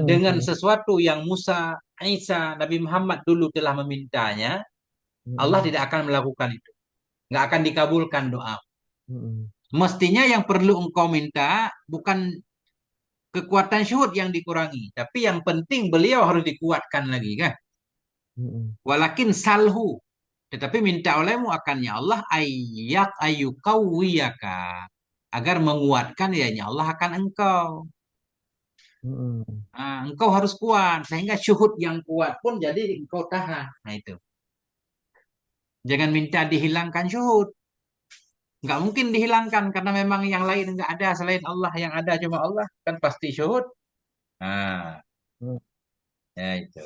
dengan Mm-mm. sesuatu yang Musa, Isa, Nabi Muhammad dulu telah memintanya, Allah Mm-mm. tidak akan melakukan itu. Nggak akan dikabulkan doa. Mm-mm. Mestinya yang perlu engkau minta bukan kekuatan syuhud yang dikurangi, tapi yang penting beliau harus dikuatkan lagi kan. Mm-mm. Walakin salhu, tetapi minta olehmu akannya Allah ayat ayukawiyaka agar menguatkan ianya Allah akan engkau. Mm-mm. Engkau harus kuat sehingga syuhud yang kuat pun jadi engkau tahan. Nah itu. Jangan minta dihilangkan syuhud. Nggak mungkin dihilangkan karena memang yang lain nggak ada selain Allah, yang ada cuma Allah kan pasti syuhud. Nah, Mm-mm. ya itu.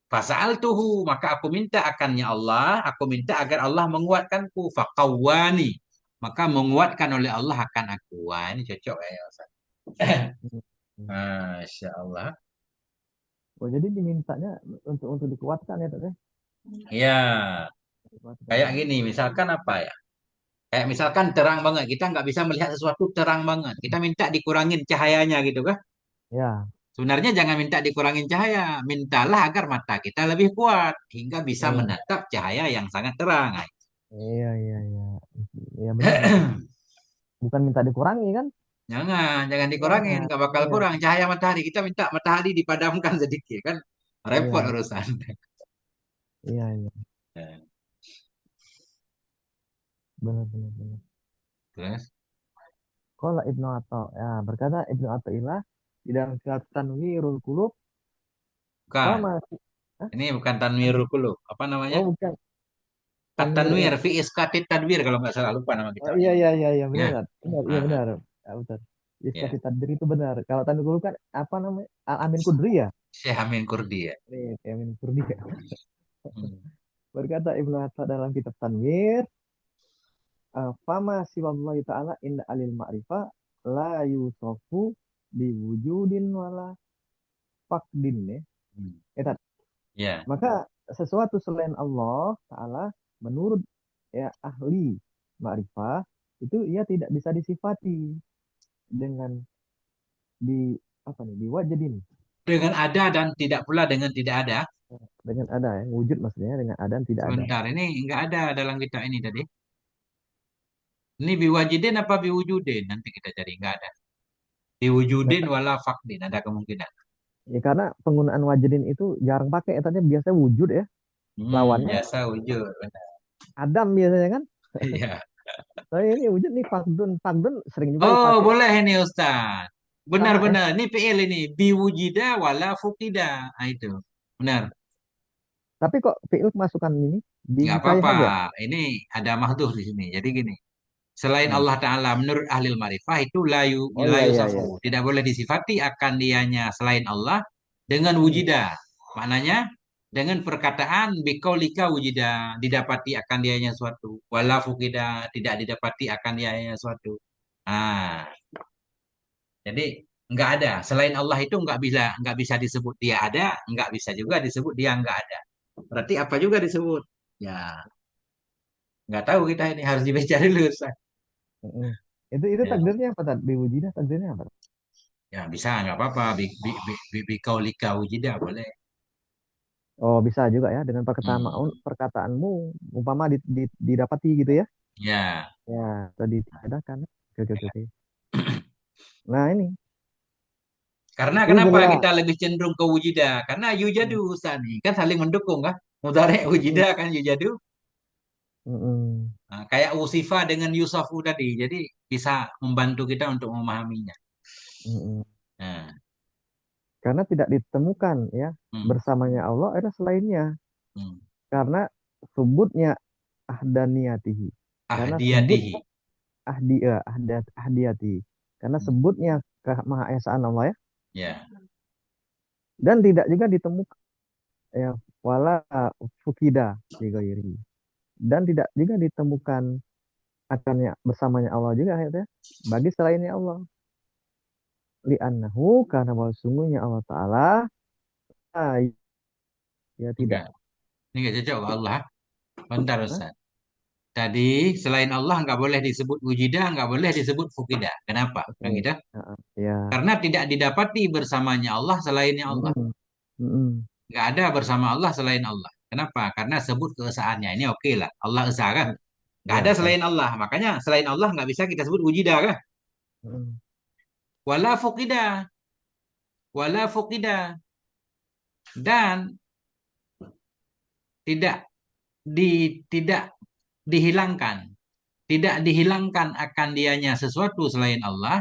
Fasal tuhu maka aku minta akannya Allah, aku minta agar Allah menguatkanku. Fakawani maka menguatkan oleh Allah akan aku. Wah, ini cocok ya Ustaz. Mm-mm. Masya Allah. Oh, jadi dimintanya untuk dikuatkan ya, Teh? Ya, Dikuatkan. kayak gini, misalkan apa ya? Kayak misalkan terang banget, kita nggak bisa melihat sesuatu terang banget. Kita minta dikurangin cahayanya gitu kan? Ya. Sebenarnya jangan minta dikurangin cahaya, mintalah agar mata kita lebih kuat hingga bisa Oh, menatap cahaya yang sangat terang. iya, iya, iya. Iya benar itu. Bukan minta dikurangi kan? Jangan Iya, dikurangin, nggak bakal iya, kurang cahaya matahari. Kita minta matahari dipadamkan sedikit kan, repot iya, urusan. iya, iya. Benar, benar, benar. Terus, Qala Ibnu Atha, ya berkata Ibnu Athaillah di dalam kitab Tanwirul Qulub, bukan. fama Ini bukan tanwirul qulub. Apa namanya? oh bukan Tanwir At-tanwir ya. fi iskatit tadwir kalau nggak salah lupa nama Oh kitabnya. iya iya iya iya Ya, benar Nat. Benar iya ah, benar. Ya, benar. ya. Iskati Tadbir itu benar. Kalau Tanwir Qulub kan apa namanya? Al Amin Kudri ya? Syekh Amin Kurdi ya. Amin Kudri ya. Hmm. Berkata Ibnu Atha dalam kitab Tanwir, fama siwallahi ta'ala inda alil ma'rifah la yusofu biwujudin wala faqdin ya. Hmm. Eta. Ya, Maka sesuatu selain Allah Ta'ala menurut ya ahli ma'rifah itu ia tidak bisa disifati dengan di apa nih diwajibin dengan ada dan tidak pula dengan tidak ada. dengan ada ya wujud maksudnya dengan ada dan tidak ada. Sebentar, ini nggak ada dalam kitab ini tadi. Ini biwajidin apa biwujudin? Nanti kita cari, nggak ada. Biwujudin Nah, wala fakdin, ada kemungkinan. ya karena penggunaan wajibin itu jarang pakai ya tadinya biasanya wujud ya lawannya Biasa wujud. Benar. Adam biasanya kan. Iya. Saya ini wujud nih fakdun fakdun sering juga Oh, dipakai boleh ini Ustaz. sama ya. Benar-benar. Ini PL ini. Biwujida wala fukida. Ah, itu. Benar. Tapi kok fi'il masukkan ini Nggak bisa apa-apa. saja. Ini ada mahduh di sini. Jadi gini. selain Nah, Allah Ta'ala menurut ahli ma'rifah itu oh la iya iya iya. yusafu. Tidak boleh disifati akan dianya selain Allah dengan Mm, wujida. Maknanya dengan perkataan bikaulika wujida didapati akan dianya suatu. Wala fukida tidak didapati akan dianya suatu. Ah, jadi nggak ada. Selain Allah itu nggak bisa disebut dia ada, nggak bisa juga disebut dia nggak ada. Berarti apa juga disebut? Ya, nggak tahu kita ini harus dibaca dulu, Ustaz. mm. Itu Ya. takdirnya apa tadi? Biwujidah takdirnya apa? Ya bisa, nggak apa-apa. Bikau lika wujida boleh. Oh bisa juga ya dengan Hmm. perkataanmu umpama didapati gitu ya. Ya, Ya, tadi diadakan. Oke, oke, oke, oke. Nah, ini karena kenapa izlah. kita lebih cenderung ke wujida? Karena Mm, yujadu Ustaz nih kan saling mendukung kan. Mudhari mm, wujida kan yujadu. mm, Nah, kayak usifa dengan yusafu tadi. Jadi bisa membantu kita untuk memahaminya. mm, mm. Nah, Karena tidak ditemukan ya hmm, bersamanya Allah ada selainnya. hmm. Karena sebutnya ahdaniyatihi. Karena sebut Ahadiyatihi. ahdiyati. Karena Hmm. sebutnya kemahesaan Allah ya. Ya, Dan tidak juga ditemukan ya wala fukida di ghairihi. Dan tidak juga ditemukan akannya bersamanya Allah juga ya bagi selainnya Allah. Li'annahu karena bahwa sungguhnya Allah Ta'ala ah, ya tidak. enggak. Ini enggak cocok ke Allah. Bentar Hah? Ustaz. Tadi selain Allah nggak boleh disebut wujida, nggak boleh disebut fukida. Kenapa? Kan Oke. gitu? Ya. Karena tidak didapati bersamanya Allah selainnya Allah. Mm-mm. Mm-mm. Nggak ada bersama Allah selain Allah. Kenapa? Karena sebut keesaannya. Ini oke lah. Allah Esa kan? Mm. Nggak ada Ya, sah. selain Allah. Makanya selain Allah nggak bisa kita sebut wujida kan? Mm-mm. Wala fukida. Wala fukida. Dan tidak tidak dihilangkan. Tidak dihilangkan akan dianya sesuatu selain Allah.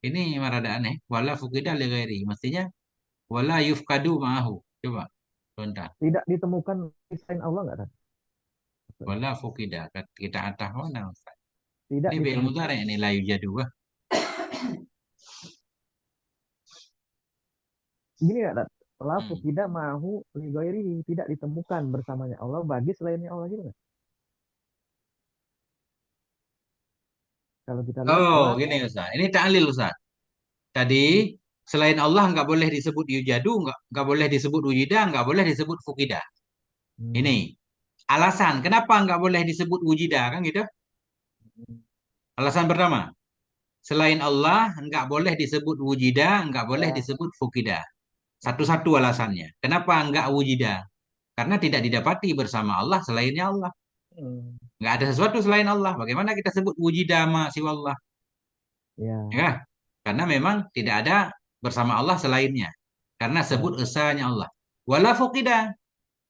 Ini marada aneh. Wala fukida li ghairi. Mestinya wala yufkadu ma'ahu. Coba. Bentar. Tidak ditemukan selain Allah nggak kan? Wala fukida. Kita atah mana Ustaz? Tidak Ini fi'il ditemukan. mudhari ini la yujadu. Gini nggak, Tat? Lafu Hmm. tidak mahu ligoiri tidak ditemukan bersamanya Allah bagi selainnya Allah gitu nggak? Kalau kita lihat Oh, Allah, gini Ustaz. Ini ta'lil Ustaz. Tadi selain Allah nggak boleh disebut yujadu, nggak boleh disebut wujida, nggak boleh disebut fukida. Ini hmm, alasan kenapa nggak boleh disebut wujida kan gitu? Alasan pertama, selain Allah nggak boleh disebut wujida, nggak boleh ya, disebut fukida. Satu-satu alasannya. Kenapa nggak wujida? Karena tidak didapati bersama Allah selainnya Allah. hmm, Nggak ada sesuatu selain Allah. Bagaimana kita sebut wujida ma siwa Allah? ya, Ya, karena memang tidak ada bersama Allah selainnya. Karena ya, sebut esanya Allah. Wala fuqida.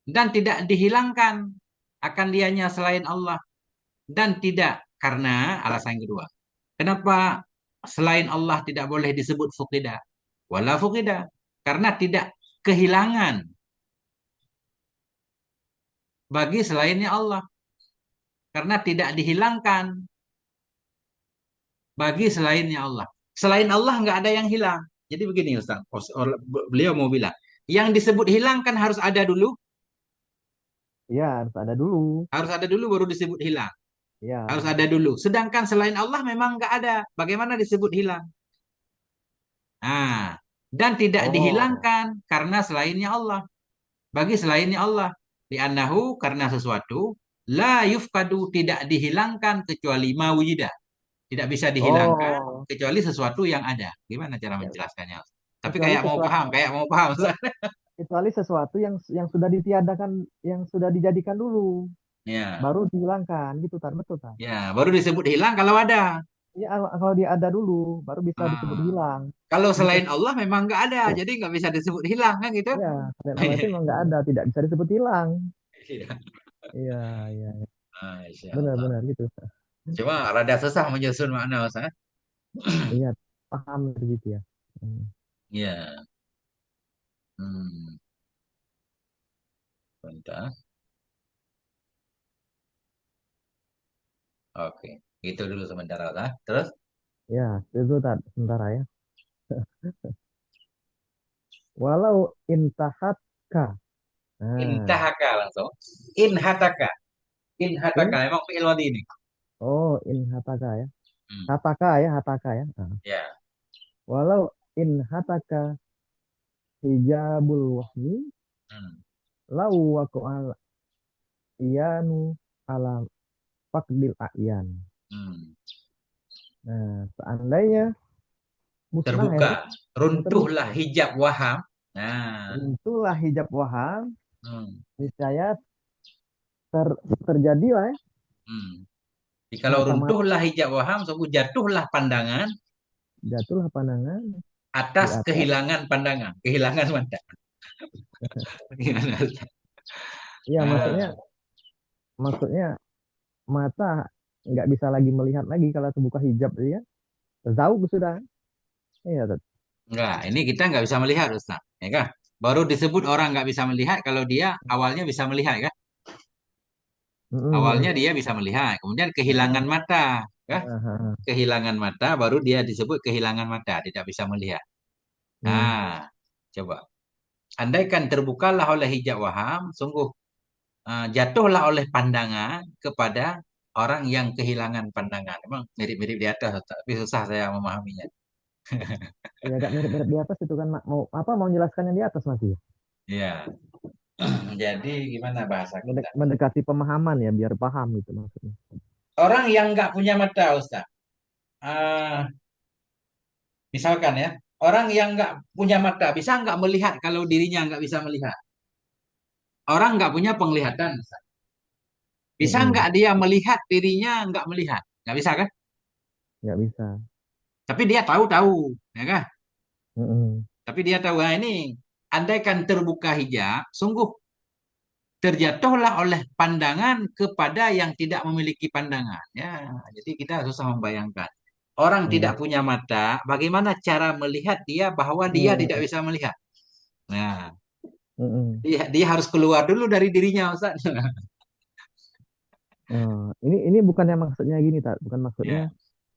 Dan tidak dihilangkan akan dianya selain Allah. Dan tidak. Karena alasan yang kedua. Kenapa selain Allah tidak boleh disebut fuqida? Wala fuqida. Karena tidak kehilangan bagi selainnya Allah. Karena tidak dihilangkan bagi selainnya Allah. Selain Allah nggak ada yang hilang. Jadi begini Ustaz, beliau mau bilang, yang disebut hilang kan ya harus ada dulu, harus ada dulu baru disebut hilang, harus ya, ada dulu. Sedangkan selain Allah memang nggak ada. Bagaimana disebut hilang? Nah, dan tidak oh, dihilangkan karena selainnya Allah. Bagi selainnya Allah, li'annahu karena sesuatu la yufkadu tidak dihilangkan kecuali ma wujida. Tidak bisa dihilangkan oh, kecuali sesuatu yang ada. Gimana cara ya, menjelaskannya? Tapi kecuali sesuatu, kayak mau paham. kecuali sesuatu yang sudah ditiadakan, yang sudah dijadikan dulu, Ya, baru dihilangkan gitu kan, betul kan? ya, baru disebut hilang kalau ada. Ya, kalau dia ada dulu, baru bisa disebut Ah, hilang. kalau Gitu. selain Allah memang nggak ada, jadi nggak bisa disebut hilang kan gitu. Ya, dan Allah itu memang nggak ada, tidak bisa disebut hilang. Iya. Iya, iya, iya. Masya Allah. Benar-benar gitu. Cuma rada susah menyusun makna Ustaz. Iya, paham gitu ya. Hmm. Ya, bentar. Oke, itu dulu sementara lah. Terus Ya, itu tak sementara ya. Walau intahatka. Nah, intahaka langsung. Inhataka. Inhataka in memang fi'il madhi ini. oh inhataka ya. Hmm. Hataka ya, hataka ya. Nah, Ya. walau inhataka hijabul wahmi Hmm. lau waqa'al iyanu ala faqdil a'yan. Hmm. Nah, seandainya musnah ya Terbuka. tadi yang terbuka Runtuhlah ya. hijab waham. Nah. Itulah hijab waham, Hmm. niscaya ter, terjadilah ya Hmm. Jadi kalau mata-mata runtuhlah hijab waham, so jatuhlah pandangan jatuhlah pandangan di atas atas. kehilangan pandangan, kehilangan mata. Gimana? Iya, maksudnya Ah, maksudnya mata nggak bisa lagi melihat lagi kalau terbuka hijab dia jauh sudah. Iya, Tat. enggak, ini kita nggak bisa melihat, Ustaz. Ya kan? Baru disebut orang nggak bisa melihat kalau dia awalnya bisa melihat, kan? Awalnya Mm-mm. dia bisa melihat, kemudian kehilangan Nah, mata, kan? nah, Kehilangan mata, baru dia disebut kehilangan mata, tidak bisa melihat. hmm. Nah, coba. Andaikan terbukalah oleh hijab waham, sungguh jatuhlah oleh pandangan kepada orang yang kehilangan pandangan. Memang mirip-mirip di atas, Ustaz, tapi susah saya memahaminya. Ya agak mirip-mirip di atas itu kan mau apa mau menjelaskan yang di atas masih Ya, jadi gimana bahasa kita? mendekati pemahaman ya biar paham gitu maksudnya. Orang yang nggak punya mata, Ustaz. Ah, misalkan ya, orang yang nggak punya mata bisa nggak melihat kalau dirinya nggak bisa melihat. Orang nggak punya penglihatan, Ustaz. Bisa Mm-mm. nggak dia melihat dirinya nggak melihat? Nggak bisa kan? Nggak bisa. Tapi dia tahu-tahu, ya kan? Mm-mm. Tapi dia tahu, nah ini, andaikan terbuka hijab, sungguh terjatuhlah oleh pandangan kepada yang tidak memiliki pandangan. Ya, jadi kita susah membayangkan. Orang tidak Mm. punya mata, bagaimana cara melihat dia bahwa dia tidak Mm. bisa melihat? Nah, Mm-mm. dia harus keluar dulu dari dirinya, Ustaz. Ini bukan yang maksudnya gini, tak bukan maksudnya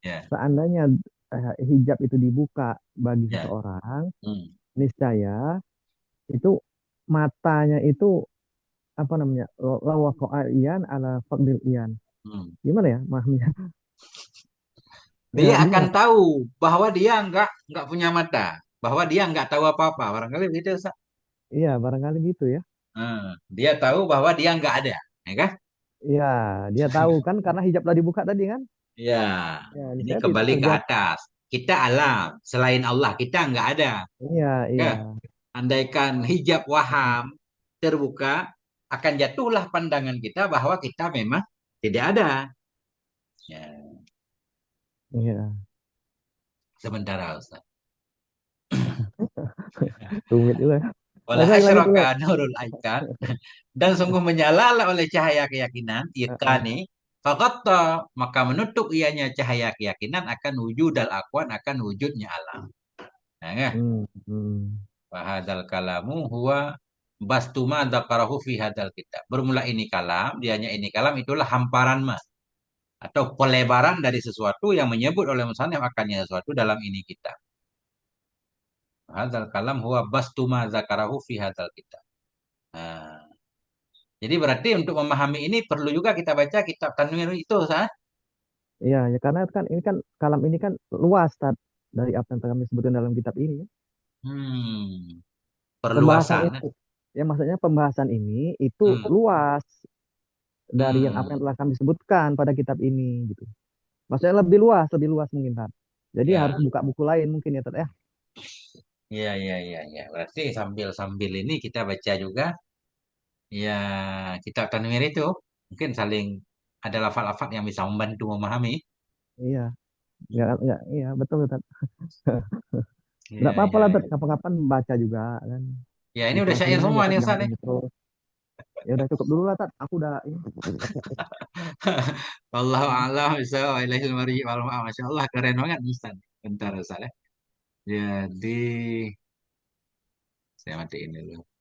Ya, ya, seandainya hijab itu dibuka bagi ya. seseorang, Hmm. niscaya itu matanya itu apa namanya lawakaian ala faqdil iyan. Hmm. Gimana ya maksudnya? Dia Ya akan bingung. tahu bahwa dia nggak punya mata, bahwa dia nggak tahu apa-apa. Barangkali begitu, Ustaz. Iya barangkali gitu ya. Dia tahu bahwa dia nggak ada, ya kan? Iya dia tahu kan karena hijab telah dibuka tadi kan. Ya, Ya ini niscaya kembali ke terjadi. atas. Kita alam, selain Allah kita nggak ada. Iya Ya, iya. andaikan hijab Mm-mm. waham terbuka, akan jatuhlah pandangan kita bahwa kita memang tidak ada. Ya, Iya. sementara Ustaz. Rumit juga. Wala Lagi lagi tuh. asyraka nurul aikat dan sungguh menyala oleh cahaya keyakinan yakani faqatta maka menutup ianya cahaya keyakinan akan wujud al akwan akan wujudnya alam. Nah, Hmm, hmm, Fahadal kalamu huwa bastuma dzakarahu fi hadal kitab. Bermula ini kalam, dianya ini kalam itulah hamparan mas atau pelebaran dari sesuatu yang menyebut oleh musannif akannya sesuatu dalam ini kitab. Hadal kalam huwa bastuma dzakarahu fi hadal kitab. Nah, jadi berarti untuk memahami ini perlu juga kita baca kitab Tanwir itu, sah? iya, ya karena kan ini kan kalam ini kan luas Tat, dari apa yang kami sebutkan dalam kitab ini ya. Pembahasan Perluasan. ini ya maksudnya pembahasan ini itu Hmm, luas dari yang apa hmm, yang telah kami sebutkan pada kitab ini gitu. Maksudnya lebih luas mungkin Tat. Jadi harus ya, buka buku lain mungkin ya Tat ya. ya, ya, ya, ya. Berarti sambil ini kita baca juga. Ya, kitab Tanwir itu mungkin saling ada lafal-lafal yang bisa membantu memahami. Iya, iya betul Tat. Enggak Iya, apa-apa iya, lah Tat, iya. kapan-kapan baca juga kan. Ya, ini udah syair Refreshing aja semua Tat, nih jangan Ustaz ya. ini terus. Ya udah cukup dulu lah Tat. Aku udah ini capek. Wallahu a'lam bishawab. Ilaihil marji wal ma'ab. Masya Allah, keren banget Ustaz. Bentar Ustaz ya. Jadi, saya matiin dulu.